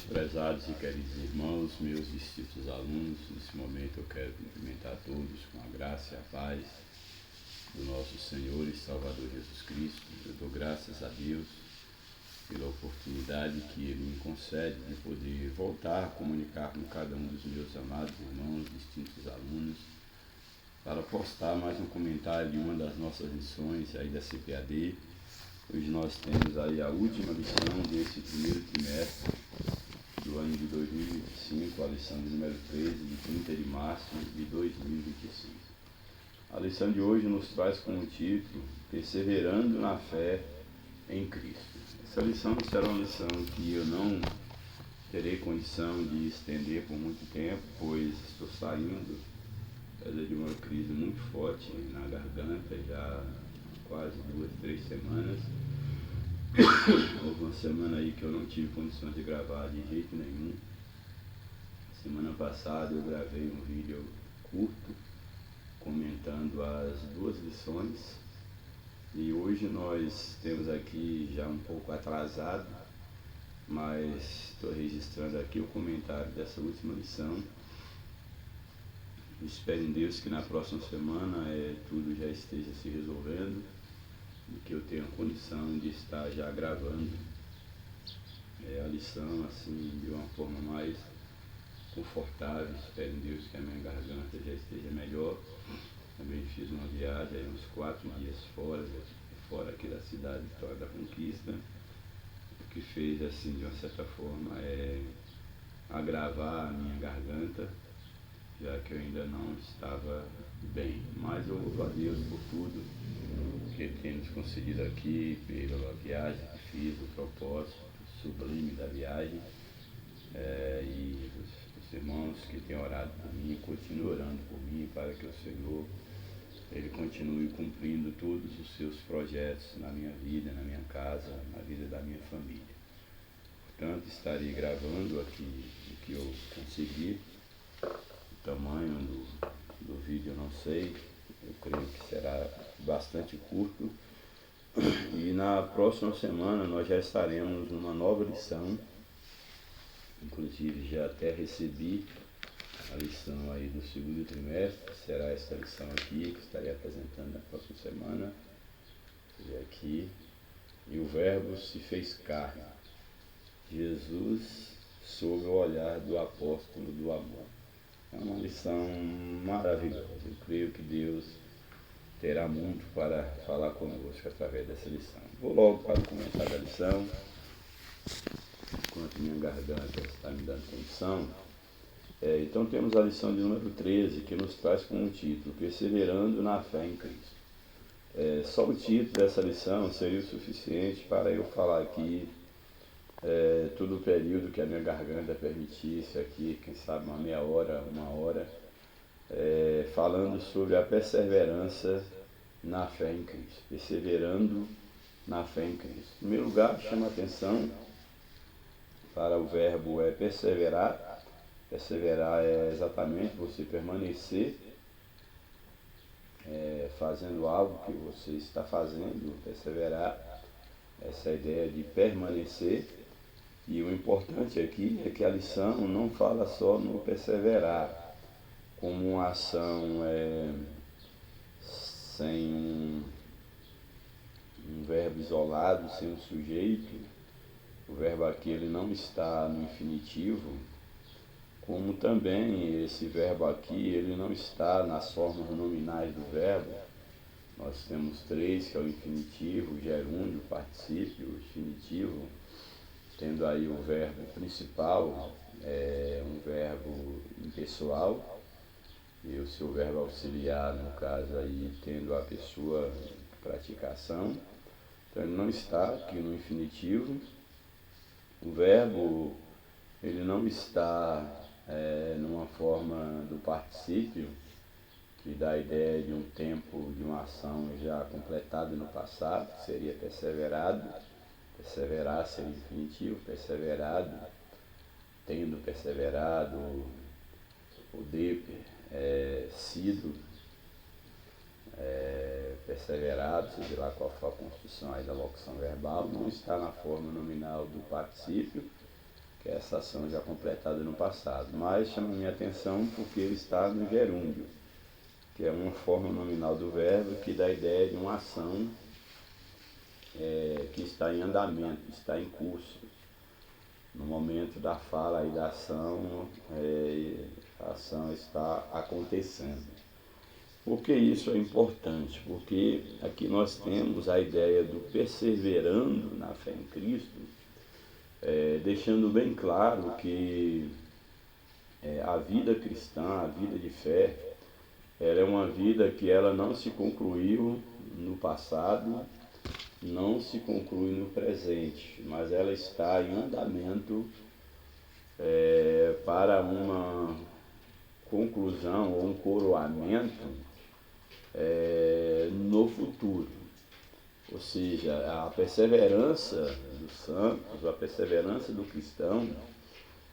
Prezados e queridos irmãos, meus distintos alunos, nesse momento eu quero cumprimentar a todos com a graça e a paz do nosso Senhor e Salvador Jesus Cristo. Eu dou graças a Deus pela oportunidade que Ele me concede de poder voltar a comunicar com cada um dos meus amados irmãos, distintos alunos, para postar mais um comentário de uma das nossas lições aí da CPAD. Hoje nós temos aí a última lição desse primeiro trimestre do ano de 2025, a lição de número 13, de 30 de março de 2025. A lição de hoje nos traz como título, Perseverando na Fé em Cristo. Essa lição será uma lição que eu não terei condição de estender por muito tempo, pois estou saindo de uma crise muito forte na garganta, já há quase 2, 3 semanas. Houve uma semana aí que eu não tive condições de gravar de jeito nenhum. Semana passada eu gravei um vídeo curto comentando as 2 lições e hoje nós temos aqui já um pouco atrasado, mas estou registrando aqui o comentário dessa última lição. Espero em Deus que na próxima semana tudo já esteja se resolvendo e que eu tenha condição de estar já gravando a lição assim de uma forma mais confortável. Espero em Deus que a minha garganta já esteja melhor. Também fiz uma viagem aí uns 4 dias fora aqui da cidade de Vitória da Conquista, o que fez assim de uma certa forma agravar a minha garganta, já que eu ainda não estava bem. Mas eu louvo a Deus por tudo que Ele tem nos concedido aqui, pela viagem que fiz, o propósito sublime da viagem, e os irmãos que têm orado por mim, continuam orando por mim, para que o Senhor Ele continue cumprindo todos os seus projetos na minha vida, na minha casa, na vida da minha família. Portanto, estarei gravando aqui o que eu conseguir. O tamanho do vídeo eu não sei, eu creio que será bastante curto. E na próxima semana nós já estaremos numa nova lição. Inclusive já até recebi a lição aí do segundo trimestre, será esta lição aqui que estarei apresentando na próxima semana. E aqui, e o Verbo se fez carne, Jesus sob o olhar do apóstolo do amor. É uma lição maravilhosa. Eu creio que Deus terá muito para falar conosco através dessa lição. Vou logo para o comentário da lição, enquanto minha garganta está me dando condição. Então temos a lição de número 13, que nos traz como título, Perseverando na Fé em Cristo. Só o título dessa lição seria o suficiente para eu falar aqui todo o período que a minha garganta permitisse aqui, quem sabe uma meia hora, 1 hora, falando sobre a perseverança na fé em Cristo, perseverando na fé em Cristo. Em primeiro lugar, chama a atenção para o verbo perseverar. Perseverar é exatamente você permanecer fazendo algo que você está fazendo, perseverar, essa ideia de permanecer. E o importante aqui é que a lição não fala só no perseverar, como uma ação sem um verbo isolado, sem um sujeito. O verbo aqui ele não está no infinitivo, como também esse verbo aqui ele não está nas formas nominais do verbo. Nós temos 3, que é o infinitivo, o gerúndio, o particípio, o infinitivo, tendo aí o verbo principal, um verbo impessoal, e o seu verbo auxiliar, no caso aí, tendo a pessoa praticação. Então ele não está aqui no infinitivo. O verbo ele não está numa forma do particípio, que dá a ideia de um tempo, de uma ação já completada no passado, que seria perseverado. Perseverar seria infinitivo, perseverado, tendo perseverado, poder sido perseverado, seja lá qual for a construção aí da locução verbal, não está na forma nominal do particípio, que é essa ação já completada no passado. Mas chama minha atenção porque ele está no gerúndio, que é uma forma nominal do verbo que dá a ideia de uma ação que está em andamento, está em curso. No momento da fala e da ação, a ação está acontecendo. Por que isso é importante? Porque aqui nós temos a ideia do perseverando na fé em Cristo, deixando bem claro que a vida cristã, a vida de fé, ela é uma vida que ela não se concluiu no passado, não se conclui no presente, mas ela está em andamento para uma conclusão ou um coroamento no futuro. Ou seja, a perseverança dos santos, a perseverança do cristão,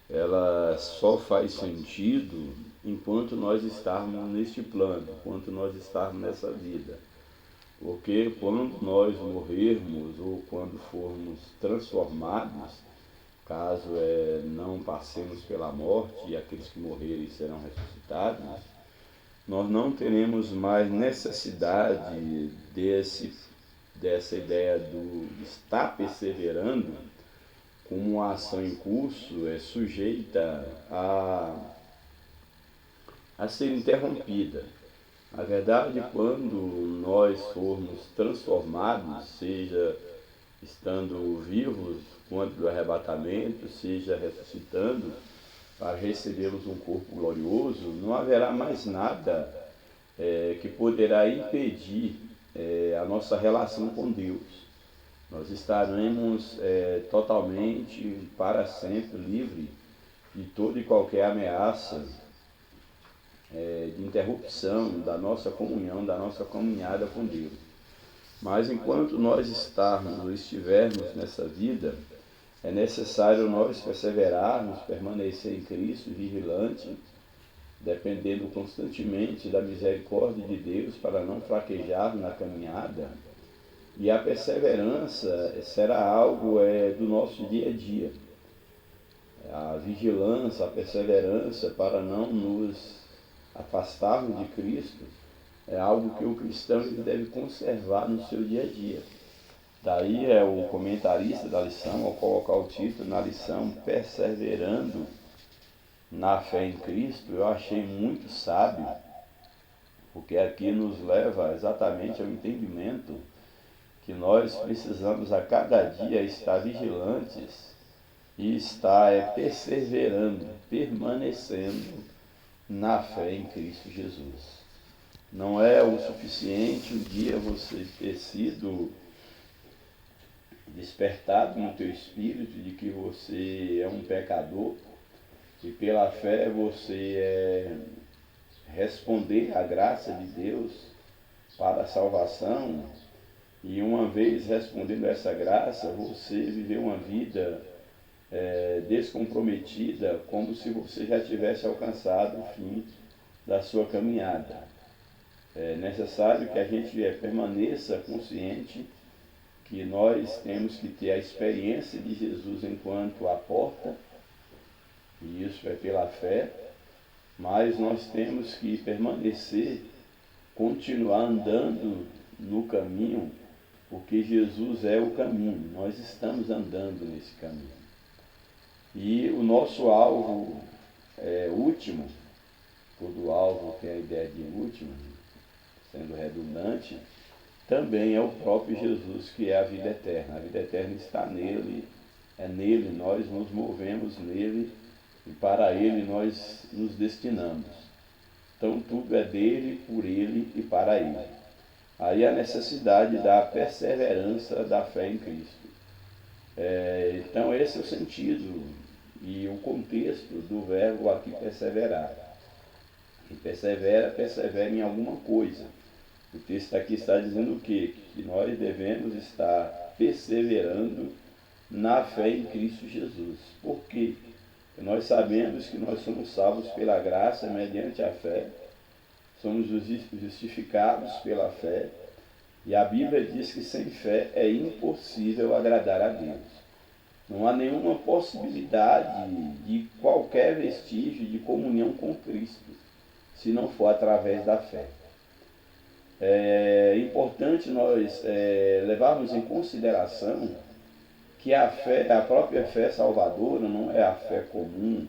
ela só faz sentido enquanto nós estarmos neste plano, enquanto nós estarmos nessa vida. Porque quando nós morrermos ou quando formos transformados, caso não passemos pela morte e aqueles que morrerem serão ressuscitados, nós não teremos mais necessidade dessa ideia do estar perseverando como uma ação em curso sujeita a ser interrompida. Na verdade, quando nós formos transformados, seja estando vivos quanto do arrebatamento, seja ressuscitando, para recebermos um corpo glorioso, não haverá mais nada que poderá impedir a nossa relação com Deus. Nós estaremos totalmente, para sempre, livres de toda e qualquer ameaça de interrupção da nossa comunhão, da nossa caminhada com Deus. Mas enquanto nós estivermos nessa vida, é necessário nós perseverarmos, permanecer em Cristo, vigilante, dependendo constantemente da misericórdia de Deus para não fraquejar na caminhada. E a perseverança será algo do nosso dia a dia. A vigilância, a perseverança para não nos afastarmos de Cristo é algo que o cristão deve conservar no seu dia a dia. Daí o comentarista da lição, ao colocar o título na lição, Perseverando na Fé em Cristo, eu achei muito sábio, porque aqui nos leva exatamente ao entendimento que nós precisamos a cada dia estar vigilantes e estar perseverando, permanecendo na fé em Cristo Jesus. Não é o suficiente um dia você ter sido despertado no teu espírito de que você é um pecador e pela fé você responder à graça de Deus para a salvação, e uma vez respondendo a essa graça, você viver uma vida descomprometida, como se você já tivesse alcançado o fim da sua caminhada. É necessário que a gente permaneça consciente que nós temos que ter a experiência de Jesus enquanto a porta, e isso é pela fé, mas nós temos que permanecer, continuar andando no caminho, porque Jesus é o caminho, nós estamos andando nesse caminho. E o nosso alvo último, todo alvo tem a ideia de último, sendo redundante, também é o próprio Jesus, que é a vida eterna. A vida eterna está nele, é nele, nós nos movemos nele e para ele nós nos destinamos. Então tudo é dele, por ele e para ele. Aí a necessidade da perseverança da fé em Cristo. Então esse é o sentido e o contexto do verbo aqui perseverar. Quem persevera, persevera em alguma coisa. O texto aqui está dizendo o quê? Que nós devemos estar perseverando na fé em Cristo Jesus. Por quê? Porque nós sabemos que nós somos salvos pela graça mediante a fé, somos justificados pela fé, e a Bíblia diz que sem fé é impossível agradar a Deus. Não há nenhuma possibilidade de qualquer vestígio de comunhão com Cristo, se não for através da fé. É importante nós levarmos em consideração que a fé, a própria fé salvadora, não é a fé comum,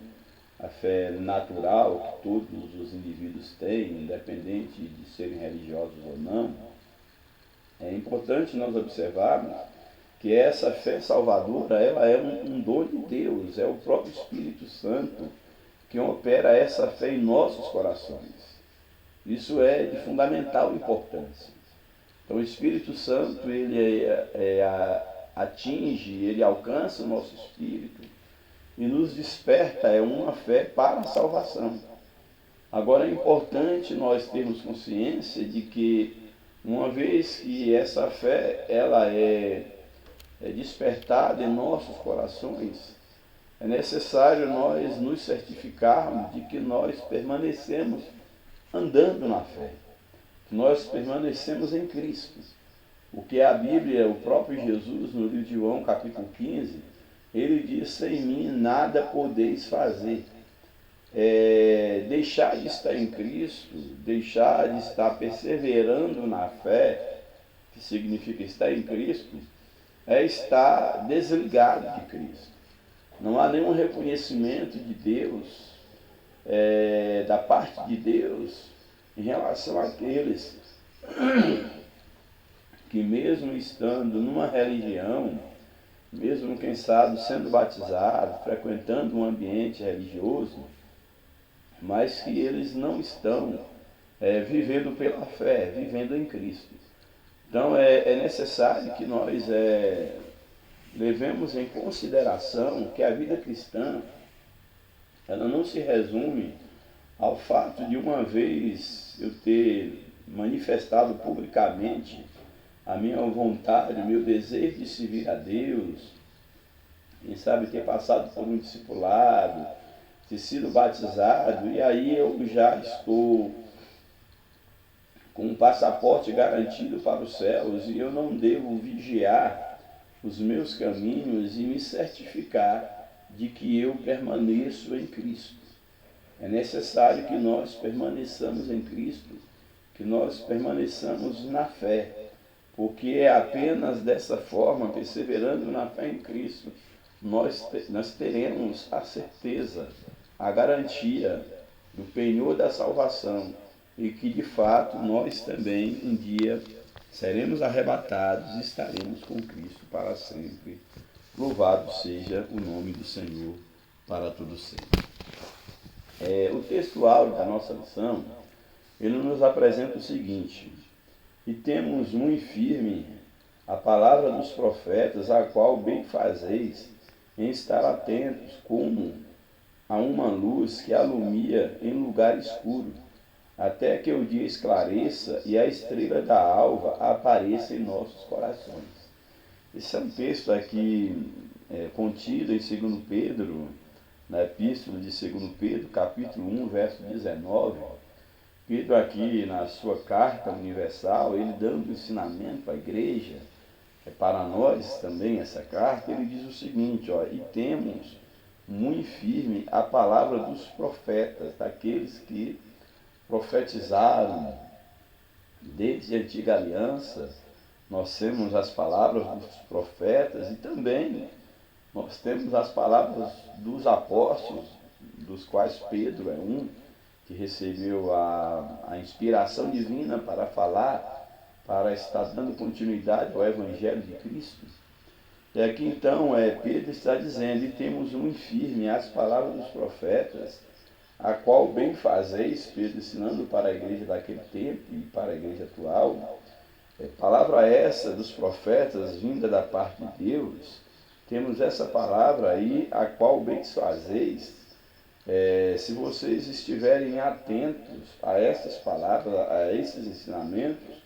a fé natural que todos os indivíduos têm, independente de serem religiosos ou não. É importante nós observarmos que essa fé salvadora, ela é um dom de Deus, é o próprio Espírito Santo que opera essa fé em nossos corações. Isso é de fundamental importância. Então o Espírito Santo, ele atinge, ele alcança o nosso espírito e nos desperta uma fé para a salvação. Agora é importante nós termos consciência de que, uma vez que essa fé ela é despertada em nossos corações, é necessário nós nos certificarmos de que nós permanecemos andando na fé, que nós permanecemos em Cristo. Porque a Bíblia, o próprio Jesus, no livro de João, capítulo 15, ele diz: sem mim nada podeis fazer. Deixar de estar em Cristo, deixar de estar perseverando na fé, que significa estar em Cristo, é estar desligado de Cristo. Não há nenhum reconhecimento de Deus, da parte de Deus, em relação àqueles que, mesmo estando numa religião, mesmo, quem sabe, sendo batizado, frequentando um ambiente religioso, mas que eles não estão vivendo pela fé, vivendo em Cristo. Então é necessário que nós levemos em consideração que a vida cristã, ela não se resume ao fato de, uma vez eu ter manifestado publicamente a minha vontade, o meu desejo de servir a Deus, quem sabe ter passado por um discipulado, ter sido batizado, e aí eu já estou com um passaporte garantido para os céus, e eu não devo vigiar os meus caminhos e me certificar de que eu permaneço em Cristo. É necessário que nós permaneçamos em Cristo, que nós permaneçamos na fé, porque é apenas dessa forma, perseverando na fé em Cristo, nós teremos a certeza, a garantia do penhor da salvação, e que de fato nós também um dia seremos arrebatados e estaremos com Cristo para sempre. Louvado seja o nome do Senhor para todo sempre. O texto áureo da nossa lição, ele nos apresenta o seguinte: e temos muito firme a palavra dos profetas, a qual bem fazeis em estar atentos, como a uma luz que alumia em lugar escuro, até que o dia esclareça e a estrela da alva apareça em nossos corações. Esse é um texto aqui contido em 2 Pedro, na epístola de 2 Pedro, capítulo 1, verso 19. Pedro aqui, na sua carta universal, ele dando ensinamento à igreja, para nós também essa carta, ele diz o seguinte: e temos muito firme a palavra dos profetas, daqueles que profetizaram desde a antiga aliança. Nós temos as palavras dos profetas e também nós temos as palavras dos apóstolos, dos quais Pedro é um, que recebeu a inspiração divina para falar, para estar dando continuidade ao Evangelho de Cristo. E aqui então Pedro está dizendo: e temos muito firme as palavras dos profetas, a qual bem fazeis, Pedro ensinando para a igreja daquele tempo e para a igreja atual. Palavra essa dos profetas, vinda da parte de Deus. Temos essa palavra aí, a qual bem fazeis. Se vocês estiverem atentos a essas palavras, a esses ensinamentos,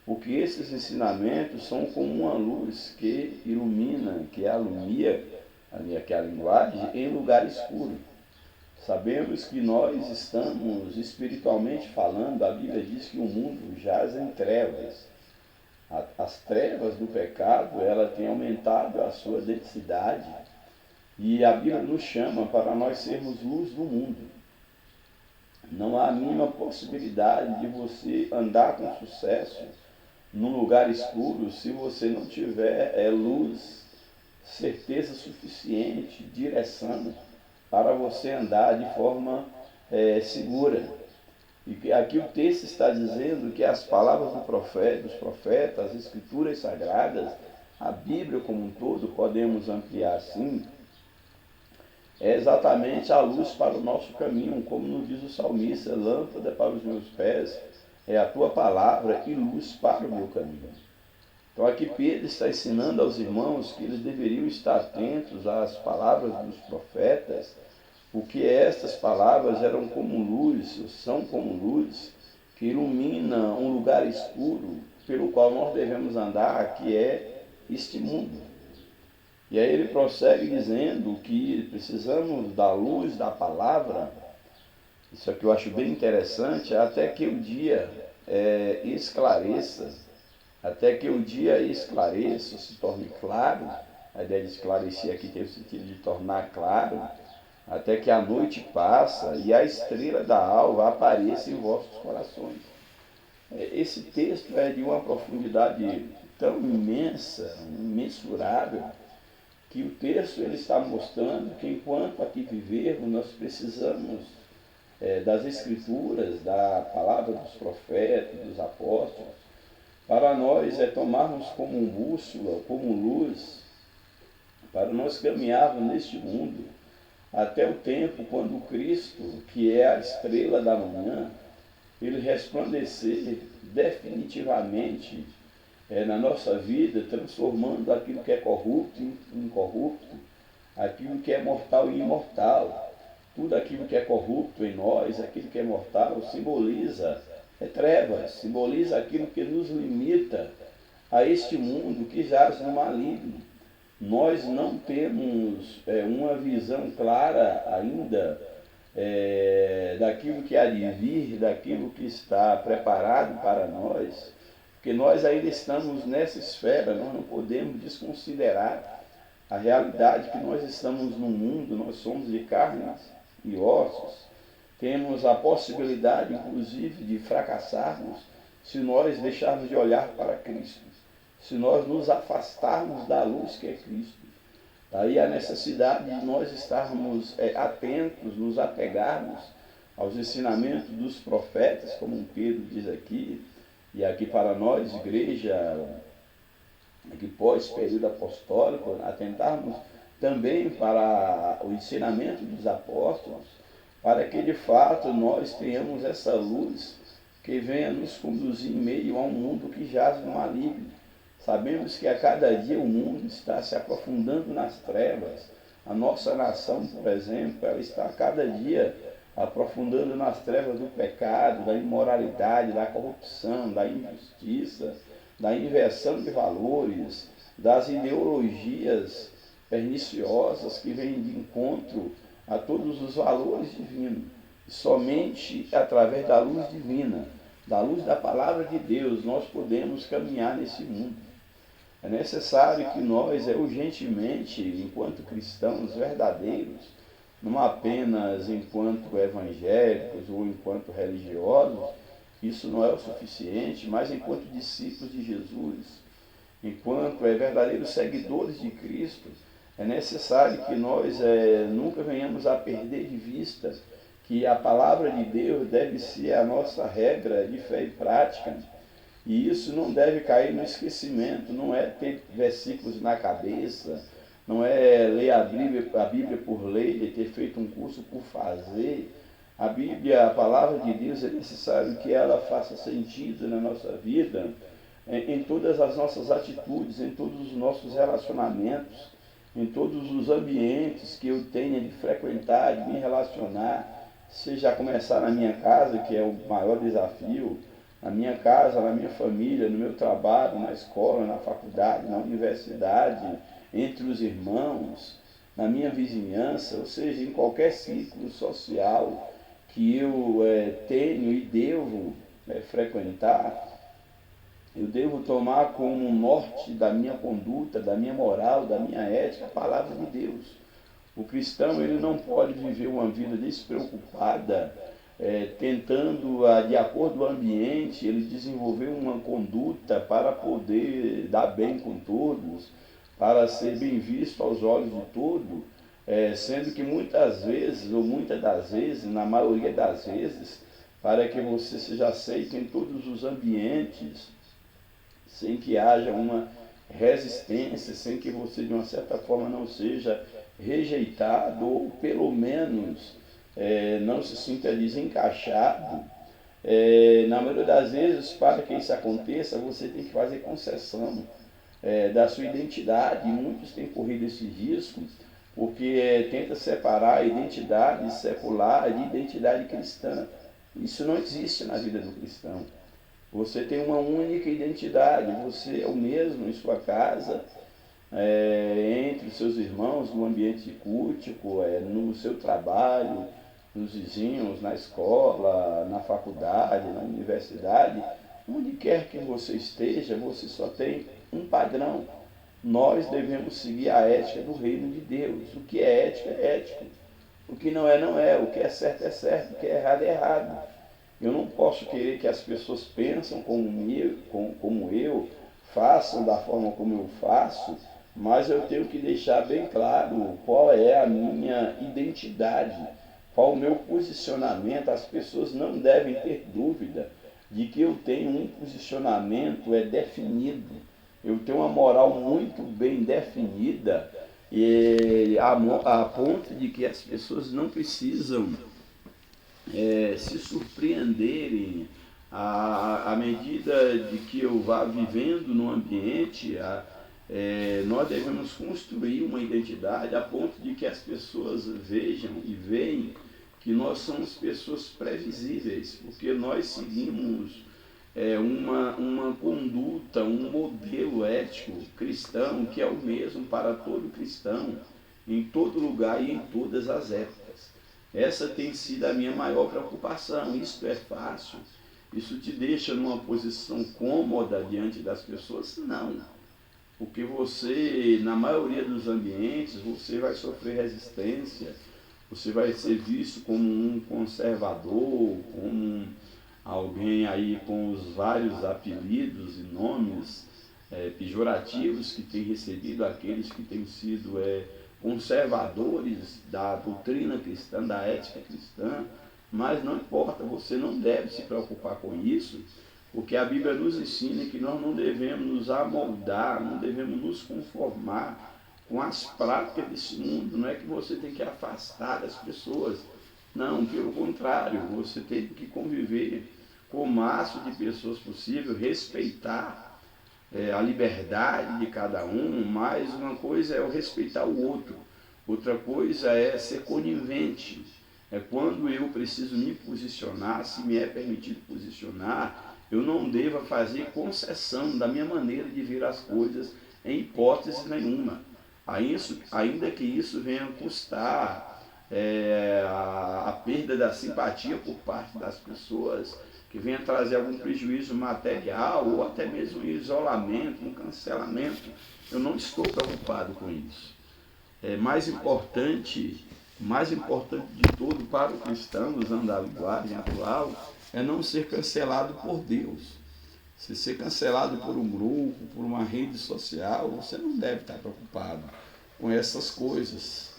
porque esses ensinamentos são como uma luz que ilumina, que alumia, que é a linguagem, em lugar escuro. Sabemos que nós estamos, espiritualmente falando, a Bíblia diz que o mundo jaz em trevas. As trevas do pecado, ela tem aumentado a sua densidade, E a Bíblia nos chama para nós sermos luz do mundo. Não há a mínima possibilidade de você andar com sucesso num lugar escuro se você não tiver luz, certeza suficiente, direção para você andar de forma segura. E aqui o texto está dizendo que as palavras dos profetas, as escrituras sagradas, a Bíblia como um todo, podemos ampliar assim, é exatamente a luz para o nosso caminho, como nos diz o salmista: lâmpada para os meus pés é a tua palavra e luz para o meu caminho. Então aqui Pedro está ensinando aos irmãos que eles deveriam estar atentos às palavras dos profetas, porque estas palavras eram como luz, são como luz, que ilumina um lugar escuro pelo qual nós devemos andar, que é este mundo. E aí ele prossegue dizendo que precisamos da luz da palavra. Isso aqui eu acho bem interessante, até que o dia esclareça, se torne claro. A ideia de esclarecer aqui tem o sentido de tornar claro, até que a noite passa e a estrela da alva apareça em vossos corações. Esse texto é de uma profundidade tão imensa, imensurável, que o texto ele está mostrando que enquanto aqui vivermos, nós precisamos das Escrituras, da palavra dos profetas, dos apóstolos, para nós tomarmos como bússola, como luz, para nós caminharmos neste mundo, até o tempo quando Cristo, que é a estrela da manhã, ele resplandecer definitivamente na nossa vida, transformando aquilo que é corrupto em incorrupto, aquilo que é mortal em imortal. Tudo aquilo que é corrupto em nós, aquilo que é mortal, simboliza trevas, simboliza aquilo que nos limita a este mundo que jaz no maligno. Nós não temos uma visão clara ainda daquilo que há de vir, daquilo que está preparado para nós, porque nós ainda estamos nessa esfera, nós não podemos desconsiderar a realidade que nós estamos no mundo, nós somos de carnes e ossos, temos a possibilidade, inclusive, de fracassarmos se nós deixarmos de olhar para Cristo, se nós nos afastarmos da luz que é Cristo. Daí a necessidade de nós estarmos atentos, nos apegarmos aos ensinamentos dos profetas, como Pedro diz aqui, e aqui para nós, igreja, aqui pós-período apostólico, atentarmos também para o ensinamento dos apóstolos, para que de fato nós tenhamos essa luz que venha nos conduzir em meio a um mundo que jaz no maligno. Sabemos que a cada dia o mundo está se aprofundando nas trevas. A nossa nação, por exemplo, ela está a cada dia aprofundando nas trevas do pecado, da imoralidade, da corrupção, da injustiça, da inversão de valores, das ideologias perniciosas que vêm de encontro a todos os valores divinos. E somente através da luz divina, da luz da palavra de Deus, nós podemos caminhar nesse mundo. É necessário que nós, urgentemente, enquanto cristãos verdadeiros, não apenas enquanto evangélicos ou enquanto religiosos, isso não é o suficiente, mas enquanto discípulos de Jesus, enquanto verdadeiros seguidores de Cristo, é necessário que nós nunca venhamos a perder de vista que a palavra de Deus deve ser a nossa regra de fé e prática. E isso não deve cair no esquecimento, não é ter versículos na cabeça, não é ler a Bíblia por ler, ter feito um curso por fazer. A Bíblia, a palavra de Deus, é necessário que ela faça sentido na nossa vida, em todas as nossas atitudes, em todos os nossos relacionamentos, em todos os ambientes que eu tenha de frequentar, de me relacionar, seja a começar na minha casa, que é o maior desafio, na minha casa, na minha família, no meu trabalho, na escola, na faculdade, na universidade, entre os irmãos, na minha vizinhança, ou seja, em qualquer círculo social que eu tenho e devo frequentar, eu devo tomar como norte da minha conduta, da minha moral, da minha ética, a palavra de Deus. O cristão ele não pode viver uma vida despreocupada, tentando, de acordo com o ambiente, ele desenvolver uma conduta para poder dar bem com todos, para ser bem visto aos olhos de todos, sendo que muitas vezes, ou muitas das vezes, na maioria das vezes, para que você seja aceito em todos os ambientes, sem que haja uma resistência, sem que você de uma certa forma não seja rejeitado, ou pelo menos não se sinta desencaixado, na maioria das vezes, para que isso aconteça, você tem que fazer concessão da sua identidade, e muitos têm corrido esse risco, porque tenta separar a identidade secular de identidade cristã. Isso não existe na vida do cristão. Você tem uma única identidade, você é o mesmo em sua casa, entre os seus irmãos, no ambiente cultico, no seu trabalho, nos vizinhos, na escola, na faculdade, na universidade, onde quer que você esteja, você só tem um padrão. Nós devemos seguir a ética do reino de Deus. O que é ética é ético. O que não é, não é. O que é certo, o que é errado, é errado. Eu não posso querer que as pessoas pensem como eu, façam da forma como eu faço, mas eu tenho que deixar bem claro qual é a minha identidade, qual o meu posicionamento. As pessoas não devem ter dúvida de que eu tenho um posicionamento definido. Eu tenho uma moral muito bem definida, a ponto de que as pessoas não precisam se surpreenderem à medida de que eu vá vivendo no ambiente. Nós devemos construir uma identidade a ponto de que as pessoas vejam e veem que nós somos pessoas previsíveis, porque nós seguimos uma conduta, um modelo ético cristão que é o mesmo para todo cristão, em todo lugar e em todas as épocas. Essa tem sido a minha maior preocupação. Isso é fácil? Isso te deixa numa posição cômoda diante das pessoas? Não. Porque você, na maioria dos ambientes, você vai sofrer resistência, você vai ser visto como um conservador, como alguém aí com os vários apelidos e nomes pejorativos que tem recebido aqueles que têm sido conservadores da doutrina cristã, da ética cristã. Mas não importa, você não deve se preocupar com isso, porque a Bíblia nos ensina que nós não devemos nos amoldar, não devemos nos conformar com as práticas desse mundo. Não é que você tem que afastar das pessoas, não, pelo contrário, você tem que conviver com o máximo de pessoas possível, respeitar a liberdade de cada um, mas uma coisa é o respeitar o outro, outra coisa é ser conivente. Quando eu preciso me posicionar, se me é permitido posicionar, eu não devo fazer concessão da minha maneira de ver as coisas em hipótese nenhuma, ainda que isso venha custar a perda da simpatia por parte das pessoas, que venha trazer algum prejuízo material ou até mesmo um isolamento, um cancelamento. Eu não estou preocupado com isso. Mais importante de tudo para o cristão, usando a linguagem atual, é não ser cancelado por Deus. Se ser cancelado por um grupo, por uma rede social, você não deve estar preocupado com essas coisas.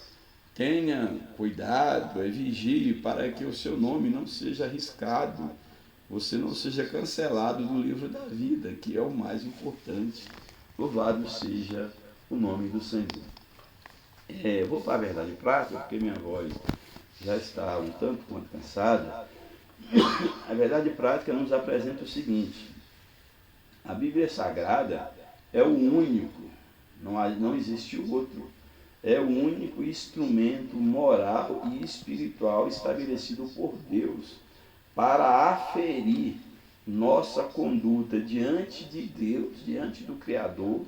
Tenha cuidado, vigie para que o seu nome não seja arriscado, você não seja cancelado do livro da vida, que é o mais importante. Louvado seja o nome do Senhor. Vou para a verdade prática, porque minha voz já está um tanto quanto cansada. A verdade prática nos apresenta o seguinte: a Bíblia Sagrada é o único, não existe outro, é o único instrumento moral e espiritual estabelecido por Deus para aferir nossa conduta diante de Deus, diante do Criador,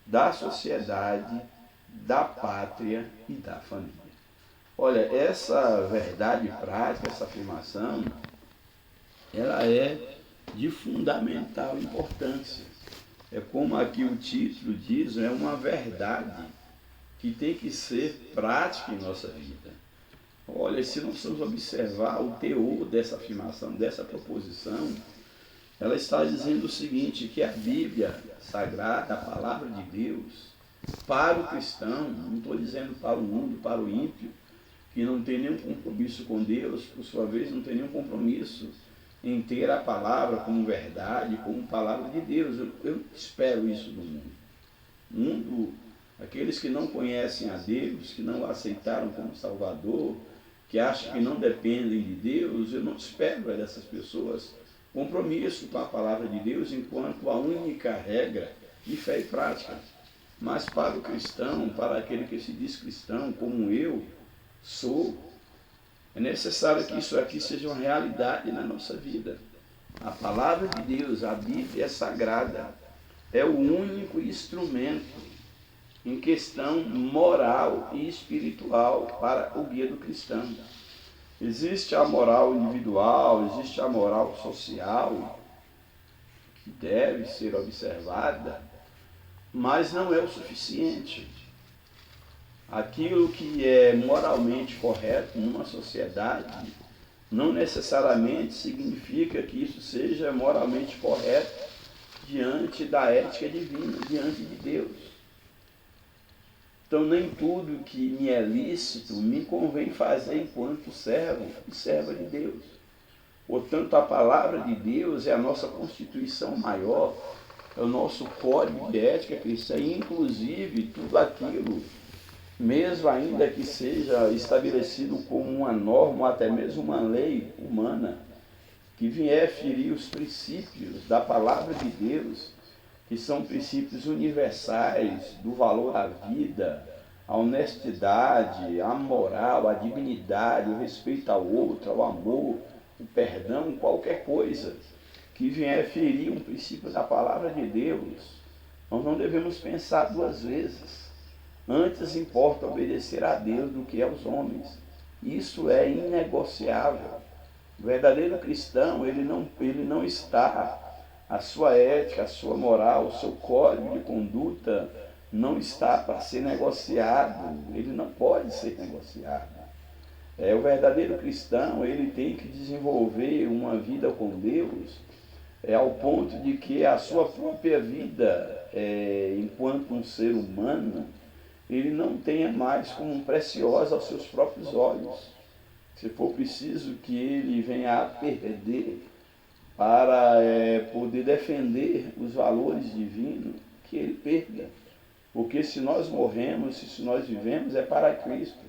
da sociedade, da pátria e da família. Olha, essa verdade prática, essa afirmação, ela é de fundamental importância. Como aqui o título diz, é uma verdade que tem que ser prática em nossa vida. Olha, se nós formos observar o teor dessa afirmação, dessa proposição, ela está dizendo o seguinte, que a Bíblia Sagrada, a Palavra de Deus, para o cristão, não estou dizendo para o mundo, para o ímpio, que não tem nenhum compromisso com Deus, por sua vez não tem nenhum compromisso em ter a palavra como verdade, como palavra de Deus. Eu espero isso do mundo. O mundo, aqueles que não conhecem a Deus, que não o aceitaram como Salvador, que acham que não dependem de Deus, eu não espero dessas pessoas compromisso com a palavra de Deus enquanto a única regra de fé e prática. Mas para o cristão, para aquele que se diz cristão, como eu sou, é necessário que isso aqui seja uma realidade na nossa vida. A palavra de Deus, a Bíblia Sagrada, é o único instrumento em questão moral e espiritual para o guia do cristão. Existe a moral individual, existe a moral social, que deve ser observada, mas não é o suficiente. Aquilo que é moralmente correto numa sociedade não necessariamente significa que isso seja moralmente correto diante da ética divina, diante de Deus. Então, nem tudo que me é lícito me convém fazer enquanto servo e serva de Deus. Portanto, a palavra de Deus é a nossa constituição maior, é o nosso código de ética cristã, e inclusive tudo aquilo, mesmo ainda que seja estabelecido como uma norma, ou até mesmo uma lei humana, que vier ferir os princípios da palavra de Deus, que são princípios universais do valor à vida, a honestidade, a moral, a dignidade, o respeito ao outro, ao amor, o perdão, qualquer coisa que vier ferir um princípio da palavra de Deus, nós não devemos pensar duas vezes. Antes importa obedecer a Deus do que aos homens. Isso é inegociável. O verdadeiro cristão, ele não está, a sua ética, a sua moral, o seu código de conduta não está para ser negociado, ele não pode ser negociado. O verdadeiro cristão, ele tem que desenvolver uma vida com Deus, ao ponto de que a sua própria vida, enquanto um ser humano, ele não tenha mais como preciosa aos seus próprios olhos. Se for preciso que ele venha a perder para poder defender os valores divinos, que ele perda. Porque se nós morremos, se nós vivemos, é para Cristo.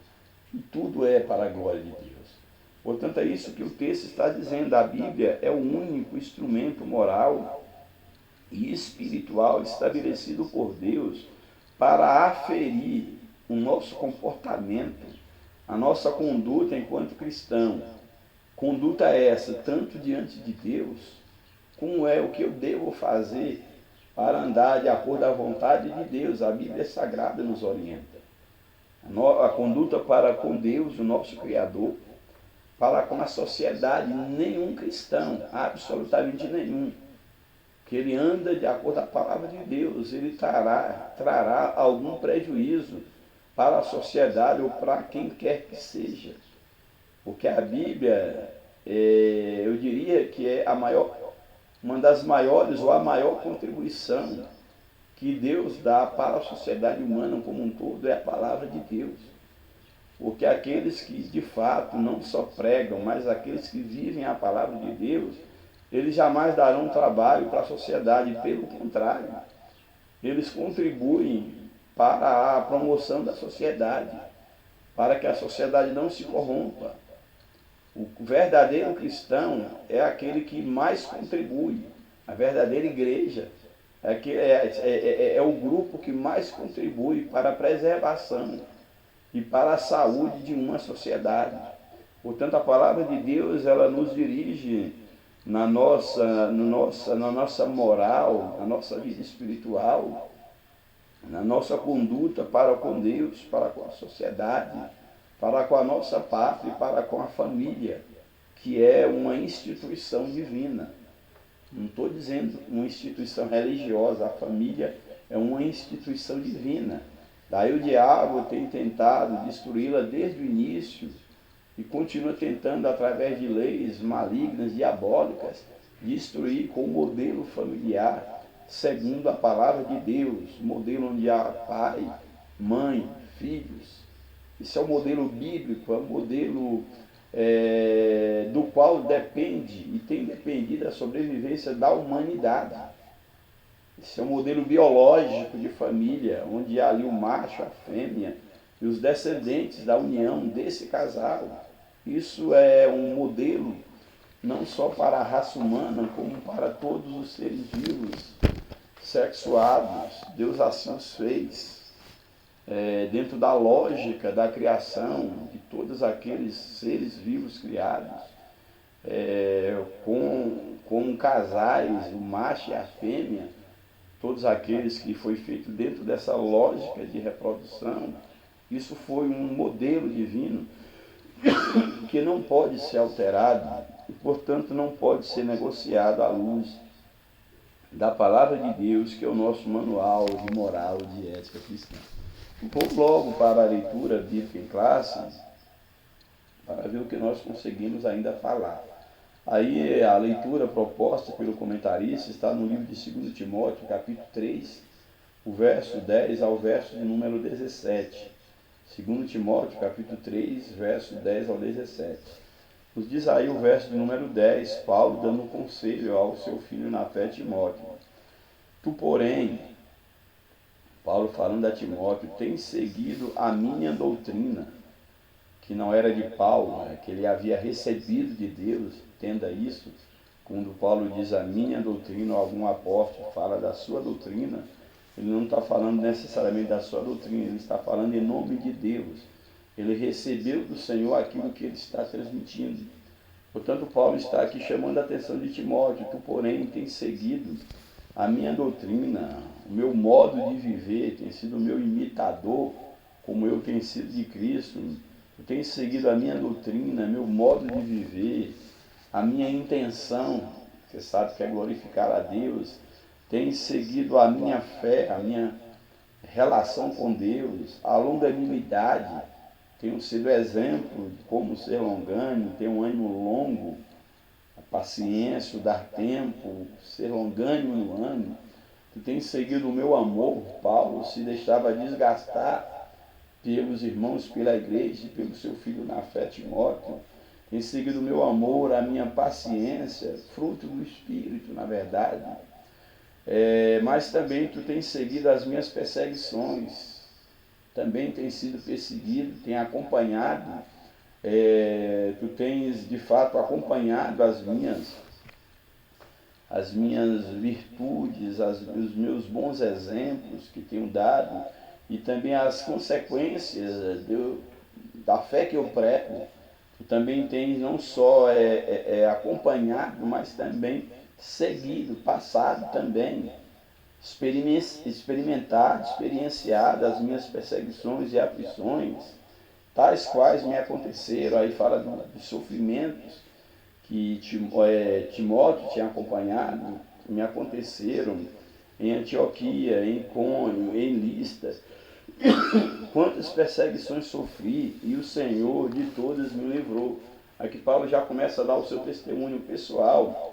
E tudo é para a glória de Deus. Portanto, é isso que o texto está dizendo. A Bíblia é o único instrumento moral e espiritual estabelecido por Deus para aferir o nosso comportamento, a nossa conduta enquanto cristão. Conduta essa, tanto diante de Deus, como é o que eu devo fazer para andar de acordo com a vontade de Deus. A Bíblia Sagrada nos orienta. A conduta para com Deus, o nosso Criador, para com a sociedade. Nenhum cristão, absolutamente nenhum, que ele anda de acordo com a palavra de Deus, ele trará algum prejuízo para a sociedade ou para quem quer que seja. Porque a Bíblia, eu diria que é uma das maiores ou a maior contribuição que Deus dá para a sociedade humana como um todo, é a palavra de Deus. Porque aqueles que de fato não só pregam, mas aqueles que vivem a palavra de Deus, eles jamais darão trabalho para a sociedade, pelo contrário, eles contribuem para a promoção da sociedade, para que a sociedade não se corrompa. O verdadeiro cristão é aquele que mais contribui. A verdadeira igreja é o grupo que mais contribui para a preservação e para a saúde de uma sociedade. Portanto, a palavra de Deus, ela nos dirige na nossa moral, na nossa vida espiritual, na nossa conduta para com Deus, para com a sociedade, para com a nossa pátria e para com a família, que é uma instituição divina. Não estou dizendo uma instituição religiosa, a família é uma instituição divina. Daí o diabo tem tentado destruí-la desde o início e continua tentando, através de leis malignas, diabólicas, destruir com o modelo familiar, segundo a palavra de Deus, modelo onde há pai, mãe, filhos. Esse é o modelo bíblico, é o modelo do qual depende e tem dependido a sobrevivência da humanidade. Esse é o modelo biológico de família, onde há ali o macho, a fêmea e os descendentes da união desse casal. Isso é um modelo não só para a raça humana, como para todos os seres vivos, sexuados. Deus assim os fez. Dentro da lógica da criação de todos aqueles seres vivos criados, com casais, o macho e a fêmea, todos aqueles que foi feito dentro dessa lógica de reprodução. Isso foi um modelo divino que não pode ser alterado e, portanto, não pode ser negociado à luz da palavra de Deus, que é o nosso manual de moral e de ética cristã. Vamos logo para a leitura bíblica em classe, para ver o que nós conseguimos ainda falar. Aí a leitura proposta pelo comentarista está no livro de 2 Timóteo, capítulo 3, o verso 10 ao verso de número 17. 2 Timóteo, capítulo 3, verso 10 ao 17. Nos diz aí o verso de número 10, Paulo dando um conselho ao seu filho na fé, Timóteo. Tu, porém, Paulo falando a Timóteo, tem seguido a minha doutrina, que não era de Paulo, que ele havia recebido de Deus. Entenda isso. Quando Paulo diz a minha doutrina, ou algum apóstolo fala da sua doutrina, ele não está falando necessariamente da sua doutrina, ele está falando em nome de Deus. Ele recebeu do Senhor aquilo que ele está transmitindo. Portanto, Paulo está aqui chamando a atenção de Timóteo. Tu, porém, tens seguido a minha doutrina, o meu modo de viver, tem sido o meu imitador, como eu tenho sido de Cristo. Tu tens seguido a minha doutrina, meu modo de viver, a minha intenção, você sabe que é glorificar a Deus. Tens seguido a minha fé, a minha relação com Deus, a longanimidade. Tenho sido exemplo de como ser longânimo, ter um ânimo longo, a paciência, o dar tempo, ser longânimo no ânimo. Tu tens seguido o meu amor. Paulo se deixava desgastar pelos irmãos, pela igreja, pelo seu filho na fé, Timóteo. Tens seguido o meu amor, a minha paciência, fruto do Espírito, na verdade. Mas também tu tens seguido as minhas perseguições, também tens sido perseguido, tem acompanhado, tu tens de fato acompanhado as minhas virtudes, os meus bons exemplos que tenho dado, e também as consequências da fé que eu prego. Tu também tens não só acompanhado, mas também seguido, passado também, experienciado as minhas perseguições e aflições, tais quais me aconteceram. Aí fala dos sofrimentos que Timóteo tinha acompanhado, me aconteceram em Antioquia, em Icônio, em Listra. Quantas perseguições sofri, e o Senhor de todas me livrou. Aqui Paulo já começa a dar o seu testemunho pessoal,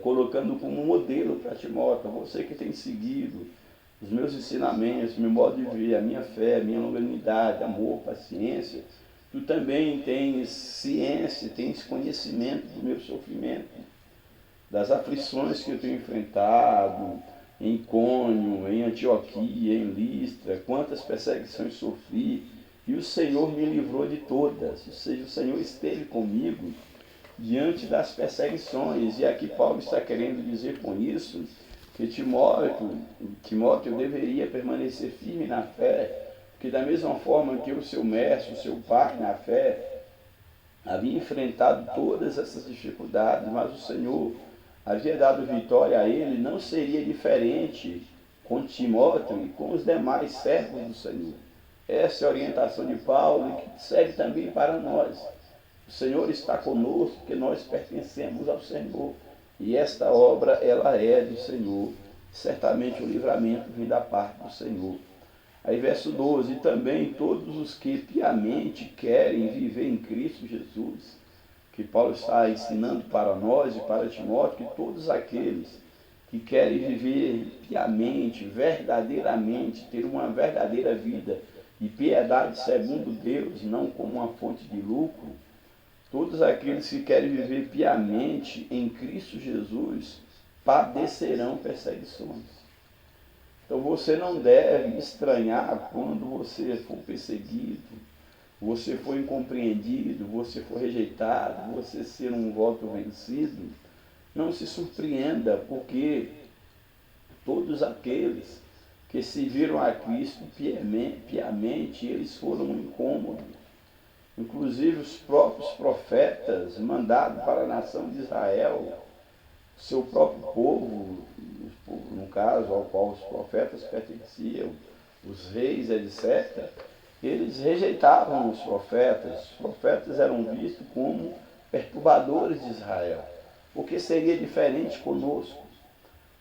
colocando como modelo para Timóteo: você que tem seguido os meus ensinamentos, meu modo de viver, a minha fé, a minha longanimidade, amor, paciência, tu também tens ciência, tens conhecimento do meu sofrimento, das aflições que eu tenho enfrentado em Icônio, em Antioquia, em Listra, quantas perseguições sofri, e o Senhor me livrou de todas. Ou seja, o Senhor esteve comigo diante das perseguições. E aqui Paulo está querendo dizer com isso que Timóteo deveria permanecer firme na fé, porque da mesma forma que o seu mestre, o seu pai na fé, havia enfrentado todas essas dificuldades, mas o Senhor havia dado vitória a ele, não seria diferente com Timóteo e com os demais servos do Senhor. Essa é a orientação de Paulo e que serve também para nós. O Senhor está conosco, porque nós pertencemos ao Senhor. E esta obra, ela é do Senhor. Certamente o livramento vem da parte do Senhor. Aí verso 12, e também todos os que piamente querem viver em Cristo Jesus, que Paulo está ensinando para nós e para Timóteo, que todos aqueles que querem viver piamente, verdadeiramente, ter uma verdadeira vida de piedade segundo Deus, não como uma fonte de lucro, todos aqueles que querem viver piamente em Cristo Jesus padecerão perseguições. Então você não deve estranhar quando você for perseguido, você for incompreendido, você for rejeitado, você ser um voto vencido. Não se surpreenda, porque todos aqueles que se viram a Cristo piamente, eles foram incômodos. Inclusive os próprios profetas mandados para a nação de Israel, seu próprio povo, no caso ao qual os profetas pertenciam, os reis, etc., eles rejeitavam os profetas. Os profetas eram vistos como perturbadores de Israel. Porque seria diferente conosco?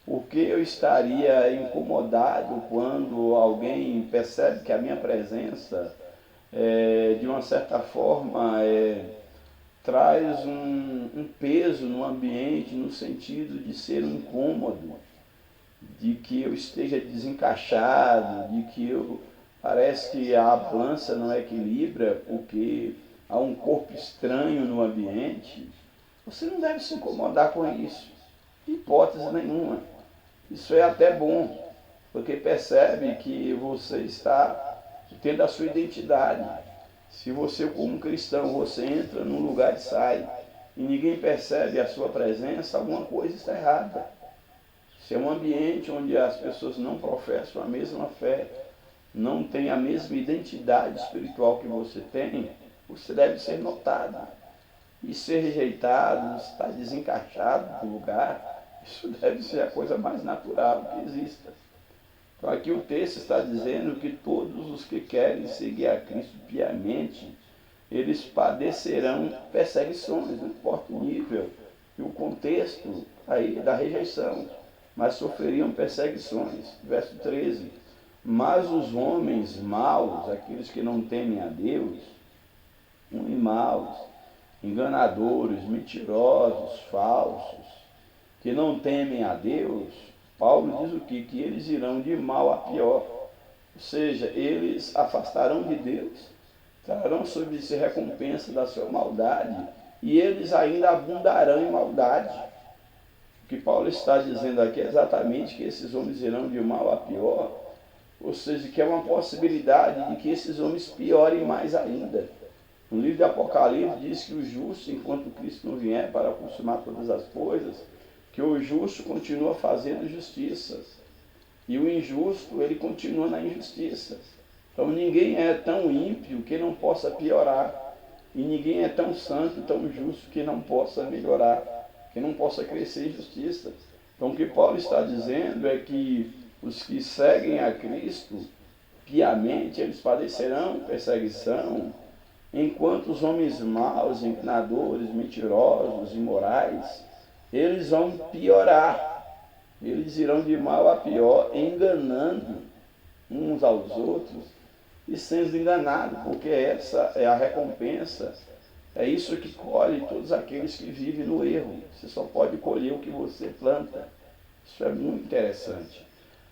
Porque eu estaria incomodado quando alguém percebe que a minha presença, de uma certa forma, traz um peso no ambiente, no sentido de ser um incômodo, de que eu esteja desencaixado, de que parece que a balança não equilibra porque há um corpo estranho no ambiente. Você não deve se incomodar com isso, de hipótese nenhuma. Isso é até bom, porque percebe que você está tendo a sua identidade. Se você, como cristão, você entra num lugar e sai, e ninguém percebe a sua presença, alguma coisa está errada. Se é um ambiente onde as pessoas não professam a mesma fé, não têm a mesma identidade espiritual que você tem, você deve ser notado. E ser rejeitado, estar desencaixado do lugar, isso deve ser a coisa mais natural que exista. Então aqui o texto está dizendo que todos os que querem seguir a Cristo piamente, eles padecerão perseguições, não importa o nível e o contexto aí da rejeição, mas sofreriam perseguições. Verso 13, mas os homens maus, aqueles que não temem a Deus, e maus, enganadores, mentirosos, falsos, que não temem a Deus, Paulo diz o quê? Que eles irão de mal a pior. Ou seja, eles afastarão de Deus, trarão sobre si recompensa da sua maldade, e eles ainda abundarão em maldade. O que Paulo está dizendo aqui é exatamente que esses homens irão de mal a pior, ou seja, que é uma possibilidade de que esses homens piorem mais ainda. No livro de Apocalipse diz que o justo, enquanto Cristo não vier para consumar todas as coisas, que o justo continua fazendo justiça, e o injusto, ele continua na injustiça. Então ninguém é tão ímpio que não possa piorar, e ninguém é tão santo, tão justo que não possa melhorar, que não possa crescer em justiça. Então o que Paulo está dizendo é que os que seguem a Cristo piamente, eles padecerão perseguição, enquanto os homens maus, enganadores, mentirosos, imorais, eles vão piorar. Eles irão de mal a pior, enganando uns aos outros e sendo enganados, porque essa é a recompensa. É isso que colhe todos aqueles que vivem no erro. Você só pode colher o que você planta. Isso é muito interessante.